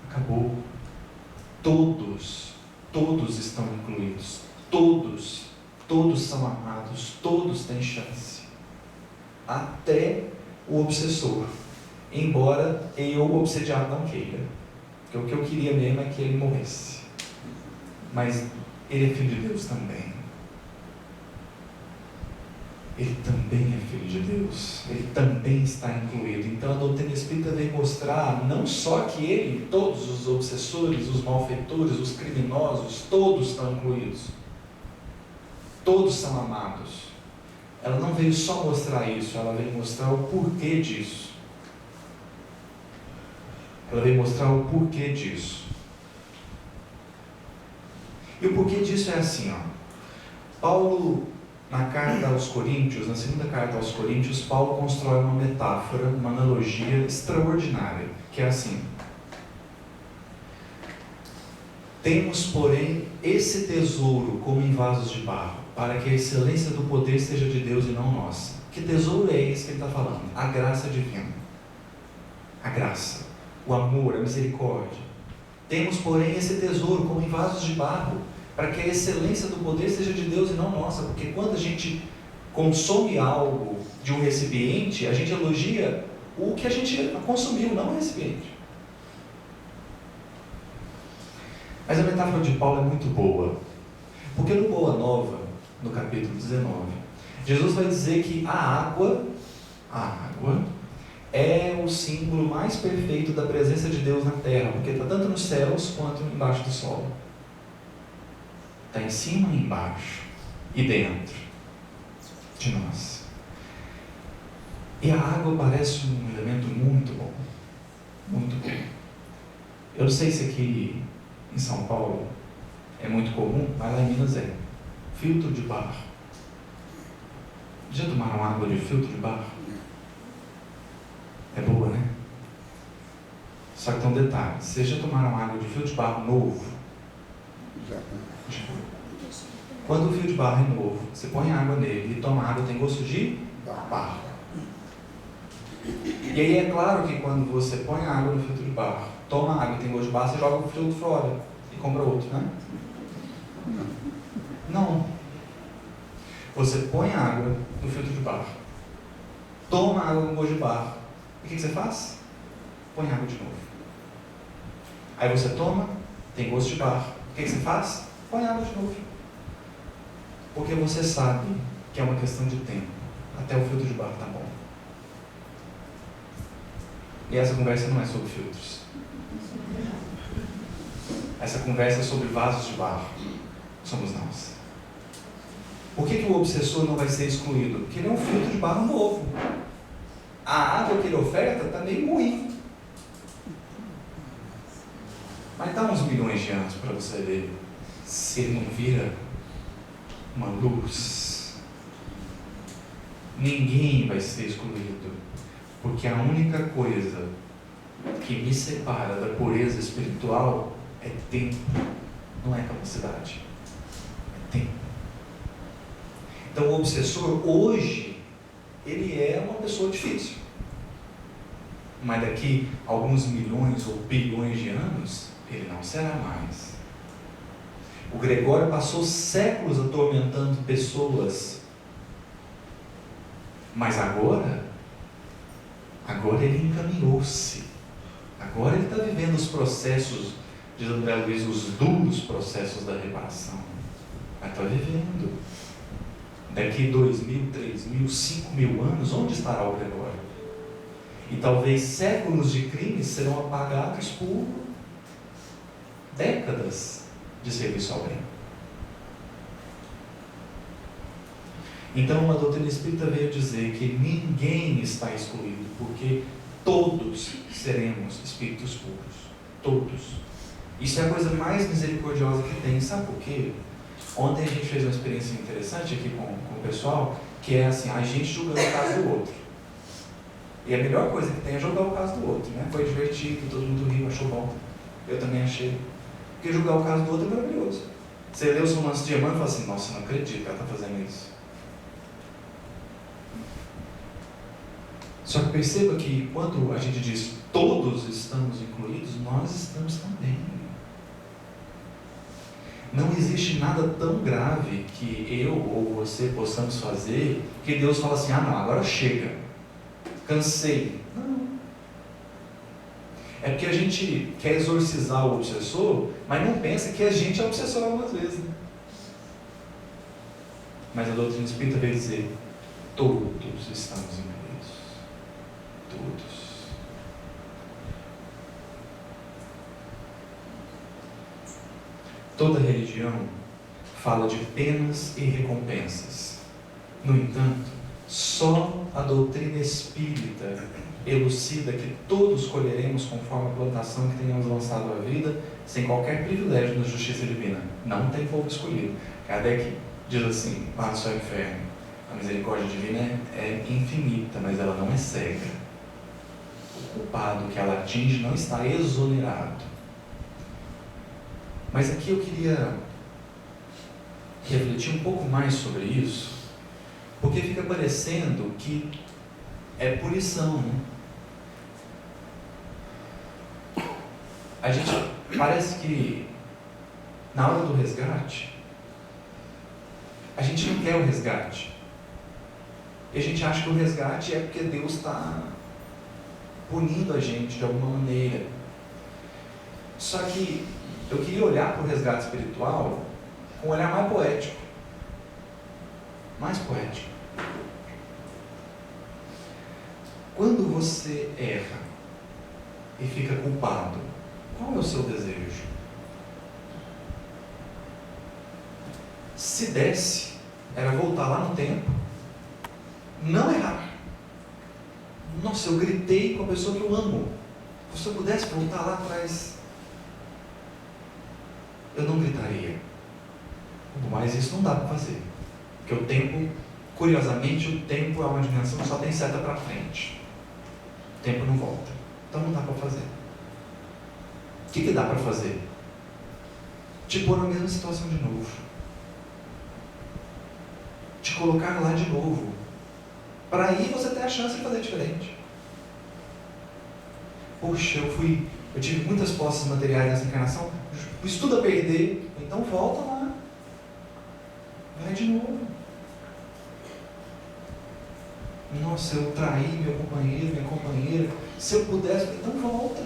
acabou. Todos estão incluídos. Todos são amados. Todos têm chance. Até o obsessor. Embora eu, o obsediado, não queira. Porque o que eu queria mesmo é que ele morresse. Mas ele é filho de Deus também. Ele também é filho de Deus, ele também está incluído. Então a doutrina espírita vem mostrar não só que ele, todos os obsessores, os malfeitores, os criminosos, todos estão incluídos, todos são amados. Ela não veio só mostrar isso, ela veio mostrar o porquê disso. Ela veio mostrar o porquê disso. E o porquê disso é assim, Paulo, na carta aos Coríntios, na segunda carta aos Coríntios, Paulo constrói uma metáfora, uma analogia extraordinária, que é assim: temos, porém, esse tesouro como em vasos de barro, para que a excelência do poder seja de Deus e não nossa. Que tesouro é esse que ele está falando? A graça divina. A graça, o amor, a misericórdia. Temos, porém, esse tesouro como em vasos de barro, para que a excelência do poder seja de Deus e não nossa, porque quando a gente consome algo de um recipiente, a gente elogia o que a gente consumiu, não o recipiente. Mas a metáfora de Paulo é muito boa, porque no Boa Nova, no capítulo 19, Jesus vai dizer que a água é o símbolo mais perfeito da presença de Deus na terra, porque está tanto nos céus quanto embaixo do solo. Está em cima e embaixo, e dentro de nós. E a água parece um elemento muito bom. Muito bom. Eu não sei se aqui em São Paulo é muito comum, mas lá em Minas é. Filtro de barro. Já tomaram água de filtro de barro? É boa, né? Só que tem um detalhe. Vocês já tomaram água de filtro de barro novo? Já. Quando o fio de barro é novo, você põe água nele e toma água, tem gosto de barro. E aí é claro que quando você põe água no filtro de barro, toma água e tem gosto de barro, você joga o filtro fora e compra outro, né? Não. Você põe água no filtro de barro, toma água com gosto de barro, e o que você faz? Põe água de novo. Aí você toma, tem gosto de barro, o que você faz? Põe água de novo. Porque você sabe que é uma questão de tempo. Até o filtro de barro está bom. E essa conversa não é sobre filtros. Essa conversa é sobre vasos de barro. Somos nós. Por que o obsessor não vai ser excluído? Porque ele é um filtro de barro novo. a água que ele oferta está meio ruim. Mas dá uns milhões de anos para você ver se ele não vira uma luz. Ninguém vai ser excluído, porque a única coisa que me separa da pureza espiritual é tempo, não é capacidade, é tempo. Então o obsessor hoje, ele é uma pessoa difícil, mas daqui a alguns milhões ou bilhões de anos, ele não será mais. O Gregório passou séculos atormentando pessoas, mas agora ele encaminhou-se. Agora ele está vivendo os processos, diz André Luiz, os duros processos da reparação. Mas está vivendo. Daqui 2.000, 3.000, 5.000 anos, onde estará o Gregório? E talvez séculos de crimes serão apagados por décadas de serviço ao bem. Então a doutrina espírita veio dizer que ninguém está excluído, porque todos seremos espíritos puros. Todos. Isso é a coisa mais misericordiosa que tem. Sabe por quê? Ontem a gente fez uma experiência interessante aqui com o pessoal, que é assim, a gente julgando o caso do outro. E a melhor coisa que tem é julgar o caso do outro, né? Foi divertido, todo mundo riu, achou bom. Eu também achei. Porque julgar o caso do outro é maravilhoso. Você lê os romances de Emmanuel e fala assim, nossa, não acredito que ela está fazendo isso. Só que perceba que quando a gente diz todos estamos incluídos, nós estamos também. Não existe nada tão grave que eu ou você possamos fazer que Deus fala assim, ah não, agora chega, cansei. Não. É porque a gente quer exorcizar o obsessor, mas não pensa que a gente é obsessor algumas vezes, né? Mas a doutrina espírita veio dizer, todos estamos incluídos. Todos. Toda religião fala de penas e recompensas. No entanto, só a doutrina espírita elucida que todos colheremos conforme a plantação que tenhamos lançado à vida, sem qualquer privilégio na justiça divina. Não tem povo escolhido. Kardec diz assim, lá no céu e inferno, a misericórdia divina é infinita, mas ela não é cega. O culpado que ela atinge não está exonerado. Mas aqui eu queria refletir um pouco mais sobre isso, porque fica parecendo que é punição, né? A gente parece que na hora do resgate, a gente não quer o resgate. E a gente acha que o resgate é porque Deus está punindo a gente de alguma maneira. Só que eu queria olhar para o resgate espiritual com um olhar mais poético. Mais poético. Quando você erra e fica culpado, qual é o seu desejo? Se desse, era voltar lá no tempo, não errar. Nossa, eu gritei com a pessoa que eu amo. Se eu pudesse voltar lá atrás, eu não gritaria. Mas isso não dá para fazer. Porque o tempo, curiosamente, o tempo é uma dimensão que só tem seta para frente. O tempo não volta. Então não dá para fazer. O que dá para fazer? Te pôr na mesma situação de novo. Te colocar lá de novo. Para aí você ter a chance de fazer diferente. Poxa, eu tive muitas posses materiais nessa encarnação, pus tudo a perder, então volta lá. Vai de novo. Nossa, eu traí meu companheiro, minha companheira. Se eu pudesse, então volta.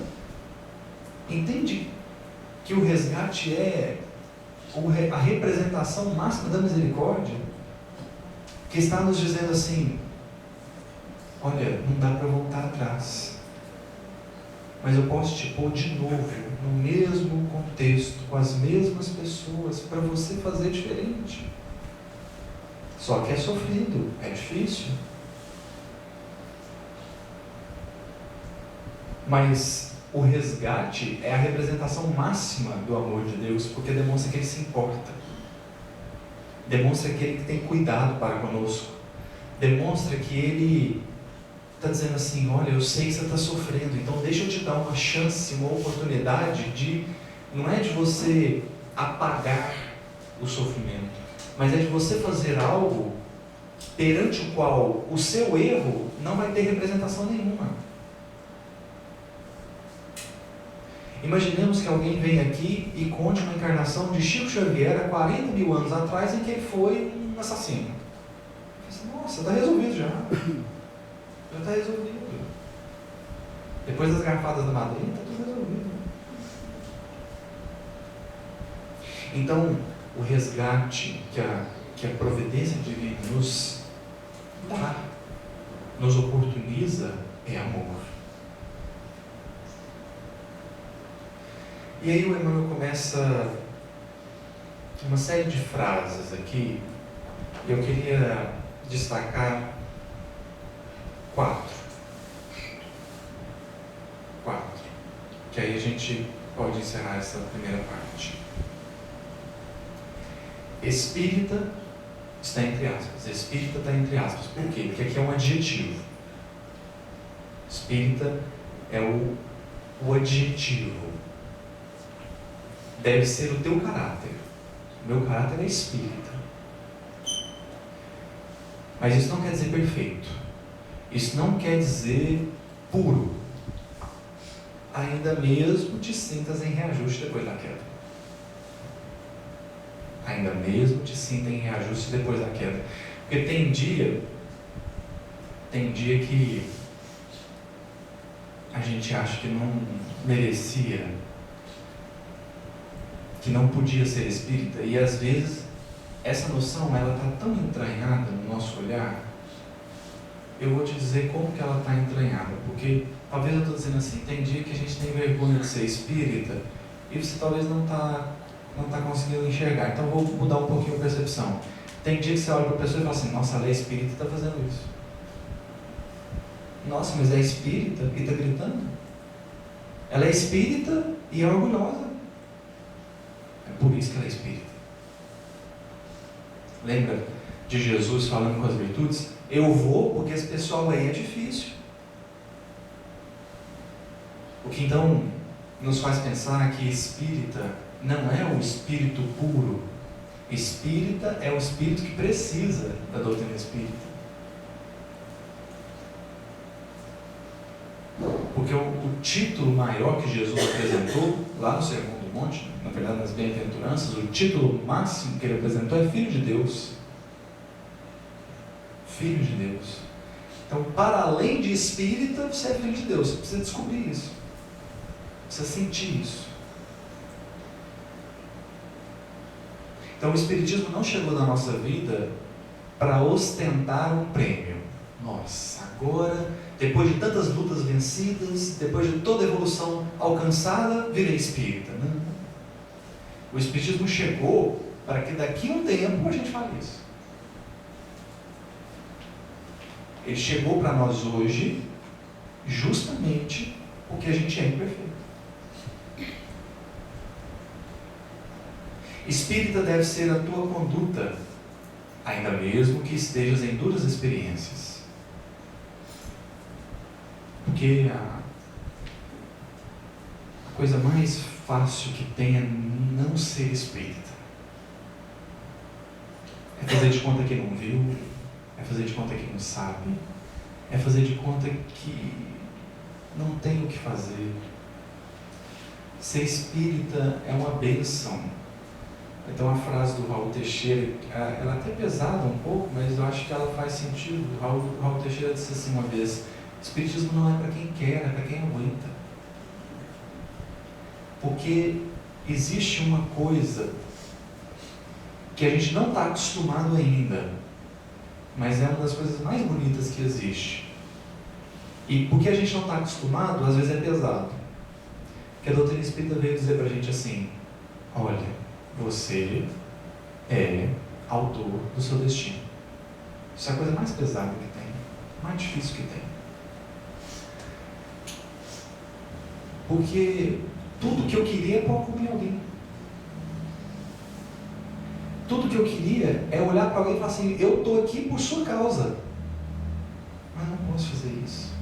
Entende que o resgate é a representação máxima da misericórdia? Que está nos dizendo assim, olha, não dá para voltar atrás. Mas eu posso te pôr de novo, no mesmo contexto, com as mesmas pessoas, para você fazer diferente. Só que é sofrido, é difícil. Mas o resgate é a representação máxima do amor de Deus, porque demonstra que Ele se importa. Demonstra que Ele tem cuidado para conosco. Demonstra que Ele está dizendo assim, olha, eu sei que você está sofrendo, então deixa eu te dar uma chance, uma oportunidade de, não é de você apagar o sofrimento, mas é de você fazer algo perante o qual o seu erro não vai ter representação nenhuma. Imaginemos que alguém vem aqui e conte uma encarnação de Chico Xavier há 40 mil anos atrás, em que ele foi um assassino. Nossa, está resolvido já. Já está resolvido. Depois das garfadas da madrinha, está tudo resolvido. Então, o resgate que a providência divina nos dá, nos oportuniza, é amor. E aí o Emmanuel começa uma série de frases aqui, e eu queria destacar quatro, que aí a gente pode encerrar essa primeira parte. Espírita está entre aspas. Espírita está entre aspas. Por quê? Porque aqui é um adjetivo. Espírita é o adjetivo. Deve ser o teu caráter. O meu caráter é espírita. Mas isso não quer dizer perfeito. Isso não quer dizer puro. Ainda mesmo te sintas em reajuste depois da queda. Ainda mesmo te sinta em reajuste depois da queda. Porque tem dia que a gente acha que não merecia, que não podia ser espírita, e às vezes essa noção ela está tão entranhada no nosso olhar. Eu vou te dizer como que ela está entranhada, porque talvez eu estou dizendo assim, tem dia que a gente tem vergonha de ser espírita e você talvez não está conseguindo enxergar. Então eu vou mudar um pouquinho a percepção. Tem dia que você olha para a pessoa e fala assim, nossa, ela é espírita e está fazendo isso. Nossa, mas é espírita e está gritando? Ela é espírita e é orgulhosa. É por isso que ela é espírita. Lembra de Jesus falando com as virtudes? Eu vou porque esse pessoal aí é difícil. O que então nos faz pensar que espírita não é o espírito puro. Espírita é o espírito que precisa da doutrina espírita. Porque o título maior que Jesus apresentou lá no Sermão do Monte, na verdade nas bem-aventuranças, o título máximo que ele apresentou é Filho de Deus. Filho de Deus. Então, para além de espírita, você é filho de Deus. Você precisa descobrir isso. Precisa sentir isso. Então, o espiritismo não chegou na nossa vida para ostentar um prêmio. Nossa, agora, depois de tantas lutas vencidas, depois de toda a evolução alcançada, virei espírita. Não. O espiritismo chegou para que daqui a um tempo a gente fale isso. Ele chegou para nós hoje justamente porque a gente é imperfeito. Espírita deve ser a tua conduta, ainda mesmo que estejas em duras experiências. Porque a coisa mais fácil que tem é não ser espírita. É fazer de conta que não viu, é fazer de conta que não sabe, é fazer de conta que não tem o que fazer. Ser espírita é uma bênção. Então a frase do Raul Teixeira, ela é até pesada um pouco, mas eu acho que ela faz sentido. O Raul Teixeira disse assim uma vez, espiritismo não é para quem quer, é para quem aguenta. Porque existe uma coisa que a gente não está acostumado ainda, mas é uma das coisas mais bonitas que existe. E porque a gente não está acostumado, às vezes é pesado. Porque a doutrina espírita veio dizer para a gente assim, olha, você é autor do seu destino. Isso é a coisa mais pesada que tem, mais difícil que tem. Porque tudo que eu queria é pôr a culpa em alguém. Tudo que eu queria é olhar para alguém e falar assim: eu estou aqui por sua causa. Mas não posso fazer isso.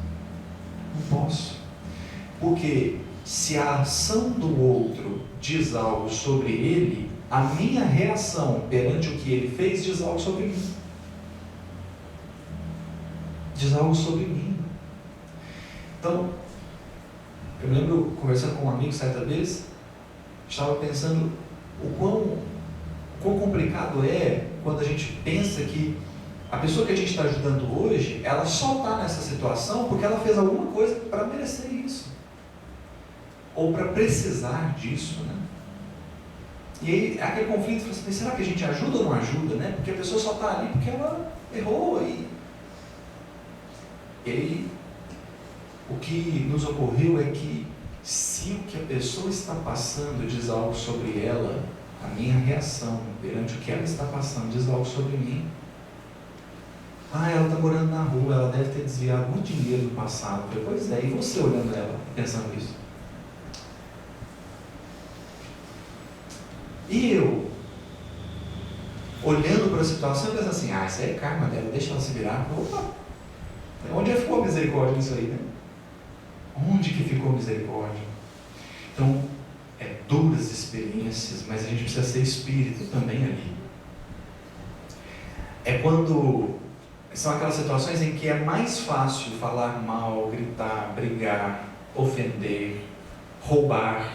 Não posso. Porque se a ação do outro diz algo sobre ele, a minha reação perante o que ele fez diz algo sobre mim. Diz algo sobre mim. Então, eu me lembro conversando com um amigo certa vez, estava pensando o quão complicado é quando a gente pensa que a pessoa que a gente está ajudando hoje, ela só está nessa situação porque ela fez alguma coisa para merecer isso. Ou para precisar disso, né? E aí, aquele conflito, assim, será que a gente ajuda ou não ajuda, né? Porque a pessoa só está ali porque ela errou. E aí, o que nos ocorreu é que, se o que a pessoa está passando diz algo sobre ela, a minha reação perante o que ela está passando diz algo sobre mim. Ela está morando na rua, ela deve ter desviado muito dinheiro no passado. Eu falei, pois é, e você olhando ela, pensando isso? E eu, olhando para a situação, pensando assim, isso aí é karma dela, deixa ela se virar. Opa, onde ficou a misericórdia nisso aí, né? Onde que ficou a misericórdia? Então, duras experiências, mas a gente precisa ser espírito também ali. São aquelas situações em que é mais fácil falar mal, gritar, brigar, ofender, roubar.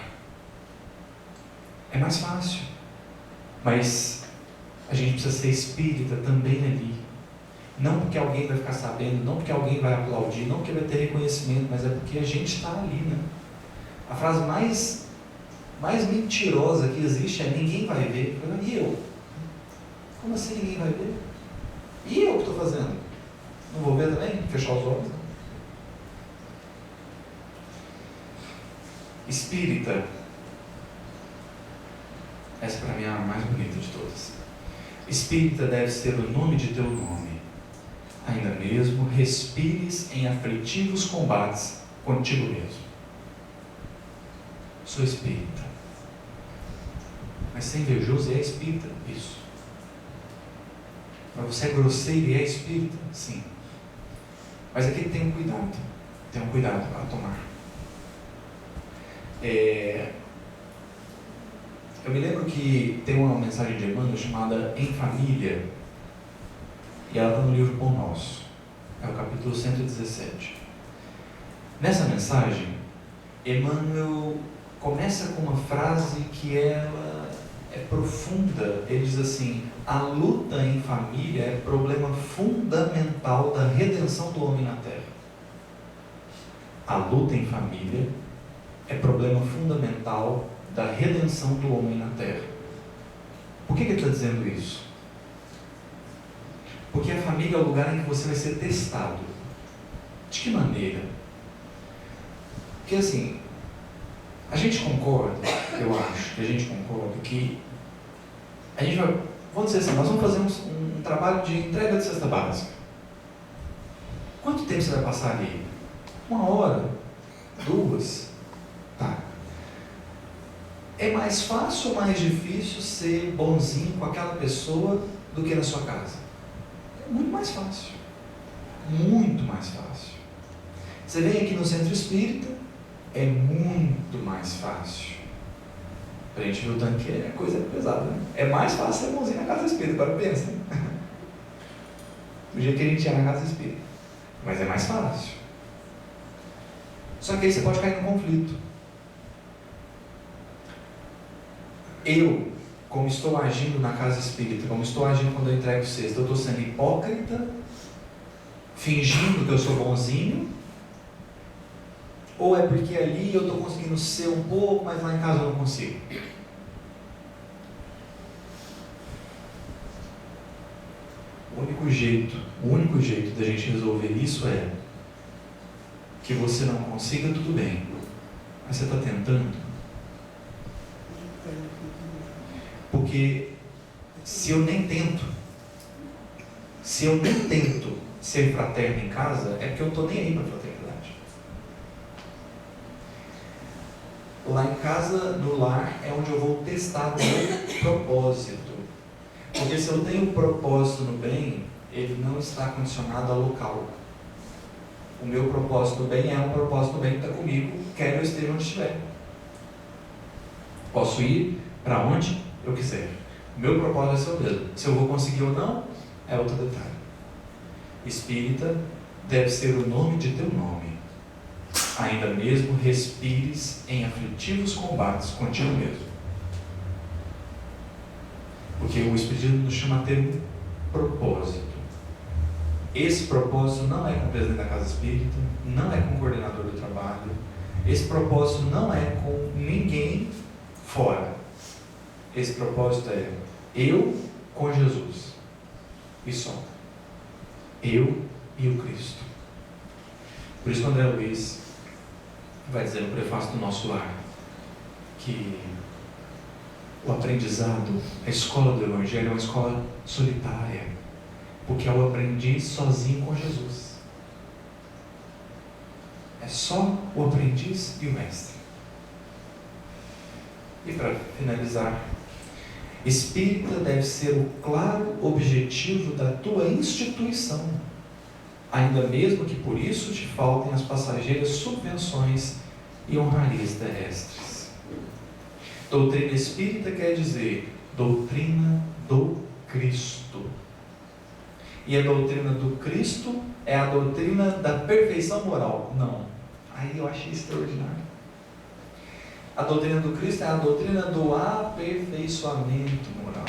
É mais fácil. Mas a gente precisa ser espírita também ali. Não porque alguém vai ficar sabendo, não porque alguém vai aplaudir, não porque vai ter reconhecimento, mas é porque a gente está ali, né? A frase mais mentirosa que existe é: ninguém vai ver. E eu? Como assim ninguém vai ver? E eu que estou fazendo? Não vou ver também? Fechar os olhos? Espírita. Essa para mim é a mais bonita de todas. Espírita deve ser o nome de teu nome. Ainda mesmo respires em aflitivos combates contigo mesmo. Sou espírita. Mas ser invejoso é espírita? Isso. Mas você é grosseiro e é espírita? Sim. Mas aqui tem um cuidado. Tem um cuidado para tomar. Eu me lembro que tem uma mensagem de Emmanuel chamada Em Família. E ela está no livro Pão Nosso. É o capítulo 117. Nessa mensagem, Emmanuel começa com uma frase que ela é profunda. Ele diz assim: a luta em família é problema fundamental da redenção do homem na Terra. A luta em família é problema fundamental da redenção do homem na Terra. Por que ele está dizendo isso? Porque a família é o lugar em que você vai ser testado. De que maneira? Porque assim, a gente concorda, eu acho que a gente concorda que a gente vai, vamos dizer assim, nós vamos fazer um trabalho de entrega de cesta básica. Quanto tempo você vai passar ali? 1 hora? 2? Tá. É mais fácil ou mais difícil ser bonzinho com aquela pessoa do que na sua casa? É muito mais fácil. Muito mais fácil. Você vem aqui no centro espírita, é muito mais fácil. Para a gente ver o tanque é coisa pesada, né? É mais fácil ser bonzinho na casa espírita, agora pensa, né? Do jeito que a gente ia na casa espírita. Mas é mais fácil. Só que aí você pode cair num conflito. Eu, como estou agindo na casa espírita, como estou agindo quando eu entrego cesta, eu estou sendo hipócrita, fingindo que eu sou bonzinho, ou é porque ali eu estou conseguindo ser um pouco, mas lá em casa eu não consigo? O único jeito da gente resolver isso é que você não consiga, tudo bem, mas você está tentando. Porque se eu nem tento ser fraterno, fraterno em casa, é porque eu não estou nem aí para a fraternidade. lá em casa, no lar, é onde eu vou testar o meu propósito. Porque se eu tenho propósito no bem, ele não está condicionado a local. O meu propósito do bem é um propósito do bem que está comigo, quer eu esteja onde estiver. Posso ir para onde eu quiser. O meu propósito é ser o mesmo. Se eu vou conseguir ou não, é outro detalhe. Espírita deve ser o nome de teu nome. Ainda mesmo respires em aflitivos combates contigo mesmo. Porque o Espiritismo nos chama a ter um propósito. Esse propósito não é com o presidente da casa espírita, não é com o coordenador do trabalho, esse propósito não é com ninguém fora. Esse propósito é eu com Jesus. E só. Eu e o Cristo. Por isso que André Luiz vai dizer no prefácio do Nosso Lar que o aprendizado, a escola do Evangelho é uma escola solitária, porque é o aprendiz sozinho com Jesus. É só o aprendiz e o mestre. E para finalizar, espírita deve ser o claro objetivo da tua instituição, ainda mesmo que por isso te faltem as passageiras subvenções e honrarias terrestres. Doutrina espírita quer dizer doutrina do Cristo. E a doutrina do Cristo é a doutrina da perfeição moral. Não. Aí eu achei extraordinário. A doutrina do Cristo é a doutrina do aperfeiçoamento moral.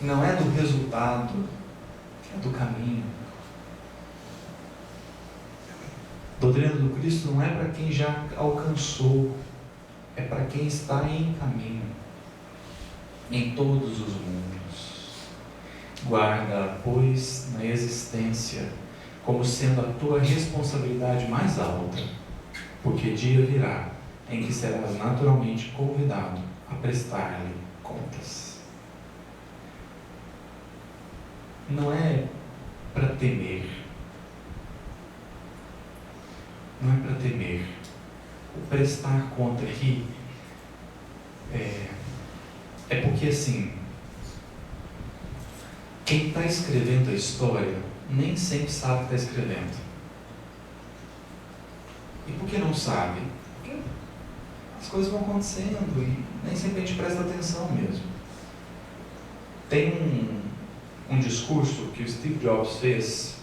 Não é do resultado, é do caminho. A doutrina do Cristo não é para quem já alcançou, é para quem está em caminho, em todos os mundos. Guarda, pois, na existência, como sendo a tua responsabilidade mais alta, porque dia virá em que serás naturalmente convidado a prestar-lhe contas. Não é para temer. Não é para temer. O prestar conta aqui é porque assim, quem está escrevendo a história nem sempre sabe o que está escrevendo. E por que não sabe? Porque as coisas vão acontecendo e nem sempre a gente presta atenção mesmo. Tem um discurso que o Steve Jobs fez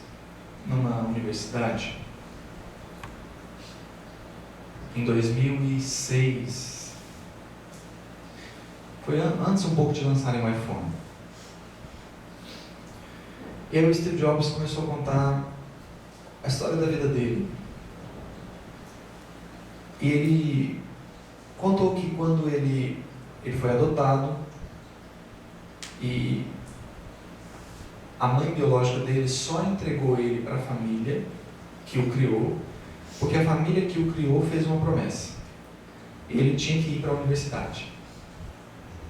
numa universidade em 2006. Foi antes um pouco de lançarem o iPhone. E aí o Steve Jobs começou a contar a história da vida dele. E ele contou que quando ele foi adotado e a mãe biológica dele só entregou ele para a família que o criou, porque a família que o criou fez uma promessa. Ele tinha que ir para a universidade.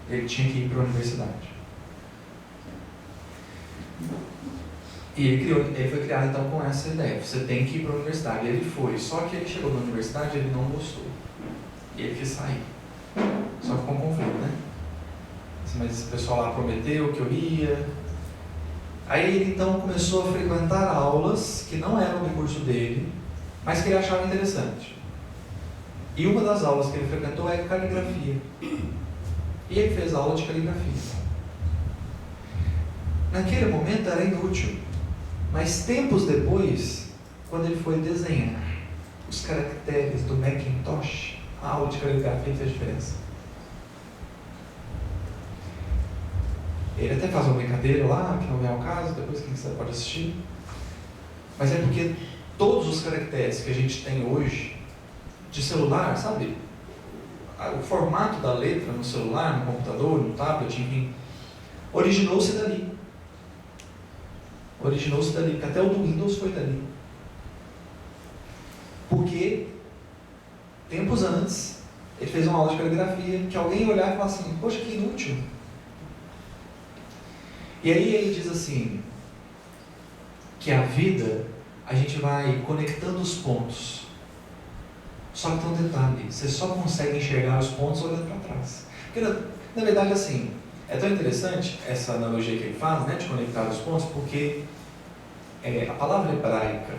Ele tinha que ir para a universidade. E ele foi criado então com essa ideia: você tem que ir para a universidade. E ele foi, só que ele chegou na universidade e ele não gostou. E ele quis sair. Só que com conflito, né? Mas esse pessoal lá prometeu que eu ia. Aí ele então começou a frequentar aulas que não eram do curso dele, mas que ele achava interessante. E uma das aulas que ele frequentou é caligrafia. E ele fez aula de caligrafia. Naquele momento era inútil, mas tempos depois, quando ele foi desenhar os caracteres do Macintosh, a aula de caligrafia fez diferença. Ele até faz uma brincadeira lá, que não é o caso, depois quem quiser pode assistir. Mas é porque todos os caracteres que a gente tem hoje, de celular, sabe? O formato da letra no celular, no computador, no tablet, enfim, originou-se dali. Originou-se dali, porque até o do Windows foi dali. Porque, tempos antes, ele fez uma aula de caligrafia, que alguém ia olhar e falar assim: poxa, que inútil. E aí ele diz assim, que a vida, a gente vai conectando os pontos. Só que tem um detalhe, você só consegue enxergar os pontos olhando para trás. Porque, na verdade, assim, é tão interessante essa analogia que ele faz, né, de conectar os pontos, porque a palavra hebraica,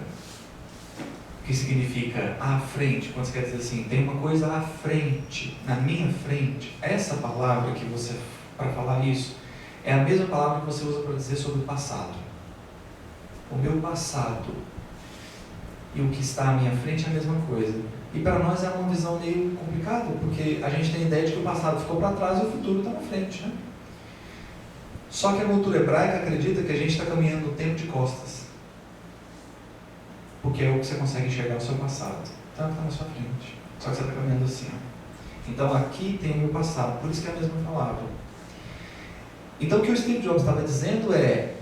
que significa à frente, quando você quer dizer assim, tem uma coisa à frente, na minha frente, essa palavra que você, para falar isso, é a mesma palavra que você usa para dizer sobre o passado. O meu passado e o que está à minha frente é a mesma coisa. E para nós é uma visão meio complicada, porque a gente tem a ideia de que o passado ficou para trás e o futuro está na frente, né? Só que a cultura hebraica acredita que a gente está caminhando no tempo de costas, porque é o que você consegue enxergar no seu passado, então está na sua frente, só que você está caminhando assim, ó. Então aqui tem o meu passado, por isso que é a mesma palavra. Então o que o Steve Jobs estava dizendo é,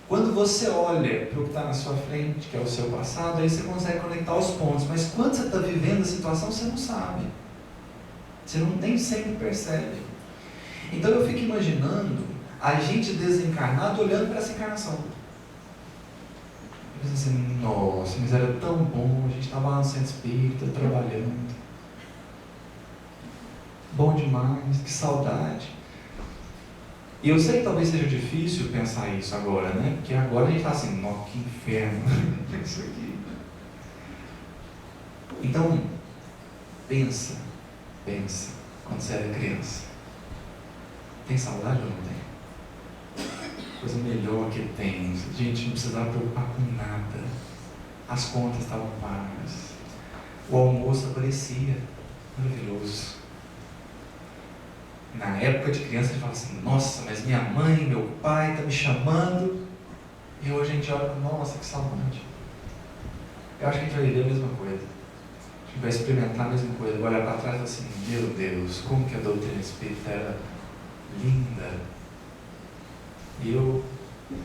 quando você olha para o que está na sua frente, que é o seu passado, aí você consegue conectar os pontos. Mas quando você está vivendo a situação, você não sabe. Você nem sempre percebe. Então eu fico imaginando a gente desencarnado olhando para essa encarnação. Eu penso assim, nossa, mas era tão bom, a gente estava lá no centro espírita, trabalhando. Bom demais, que saudade. E eu sei que talvez seja difícil pensar isso agora, né? Porque agora a gente está assim, nossa, que inferno isso aqui. Então, pensa, quando você era criança. Tem saudade ou não tem? Coisa melhor que tem. Gente, não precisava preocupar com nada. As contas estavam pagas. O almoço aparecia. Maravilhoso. Na época de criança a gente fala assim, nossa, mas minha mãe, meu pai estão me chamando. E hoje a gente olha, nossa, que saudade. Eu acho que a gente vai viver a mesma coisa. A gente vai experimentar a mesma coisa. Vai olhar para trás e falar assim, meu Deus, como que a doutrina espírita era linda. E eu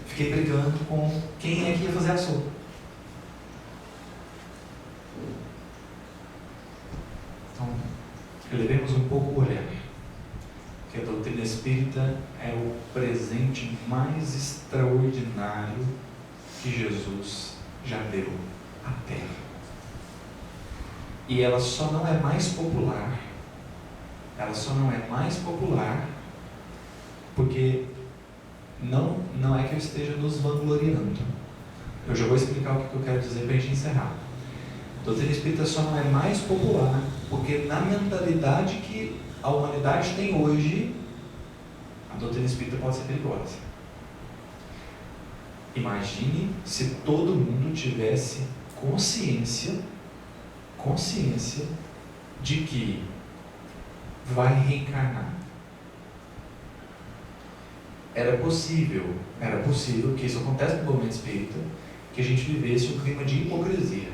fiquei brigando com quem é que ia fazer a sopa. Então, elevemos um pouco o olhar. Que a doutrina espírita é o presente mais extraordinário que Jesus já deu à Terra. E ela só não é mais popular. Ela só não é mais popular porque não é que eu esteja nos vangloriando. Eu já vou explicar o que eu quero dizer para a gente encerrar. A doutrina espírita só não é mais popular porque na mentalidade que a humanidade tem hoje, a doutrina espírita pode ser perigosa. Imagine se todo mundo tivesse consciência de que vai reencarnar. Era possível que isso acontece no movimento espírita, que a gente vivesse um clima de hipocrisia.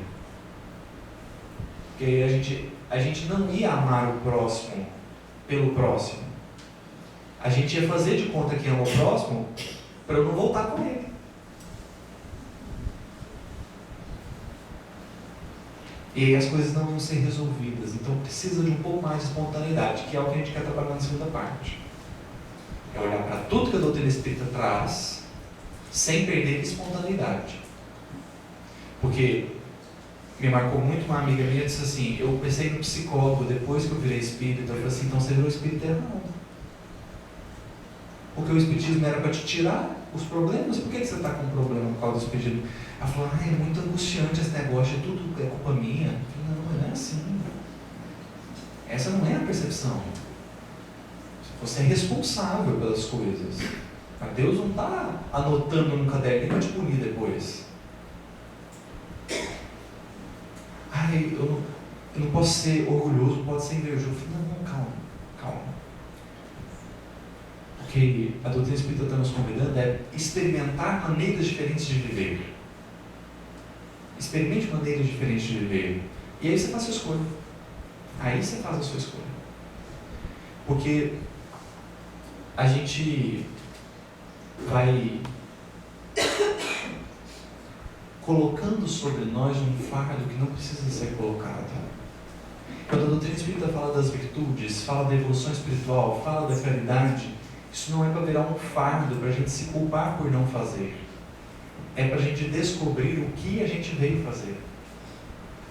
Porque a gente não ia amar o próximo pelo próximo. A gente ia fazer de conta que ama o próximo para eu não voltar com ele. E aí as coisas não vão ser resolvidas. Então precisa de um pouco mais de espontaneidade, que é o que a gente quer trabalhar na segunda parte. É olhar para tudo que a doutrina espírita traz, sem perder a espontaneidade. Porque me marcou muito uma amiga minha, disse assim, eu pensei no psicólogo depois que eu virei espírita, eu falei assim, então você virou espírita errado. Porque o espiritismo era para te tirar os problemas, por que você está com um problema por causa do espiritismo? Ela falou, é muito angustiante esse negócio, tudo é culpa minha. Eu falei, não é assim. Essa não é a percepção. Você é responsável pelas coisas. Mas Deus não está anotando no caderno para te punir depois. Eu não posso ser orgulhoso, não posso ser invejoso. Eu falei, não, calma. O que a doutrina espírita está nos convidando é experimentar maneiras diferentes de viver. Experimente maneiras diferentes de viver. E aí você faz a sua escolha. Porque a gente vai colocando sobre nós um fardo que não precisa ser colocado. Quando a doutrina espírita fala das virtudes, fala da evolução espiritual, fala da caridade, isso não é para virar um fardo, para a gente se culpar por não fazer. É para a gente descobrir o que a gente veio fazer,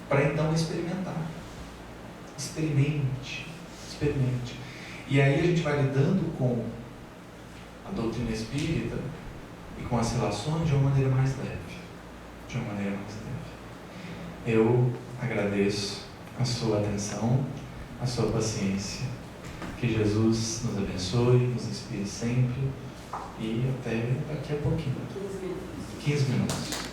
para então experimentar. Experimente. E aí a gente vai lidando com a doutrina espírita e com as relações de uma maneira mais leve. Eu agradeço a sua atenção, a sua paciência. Que Jesus nos abençoe, nos inspire sempre. E até daqui a pouquinho. 15 minutos.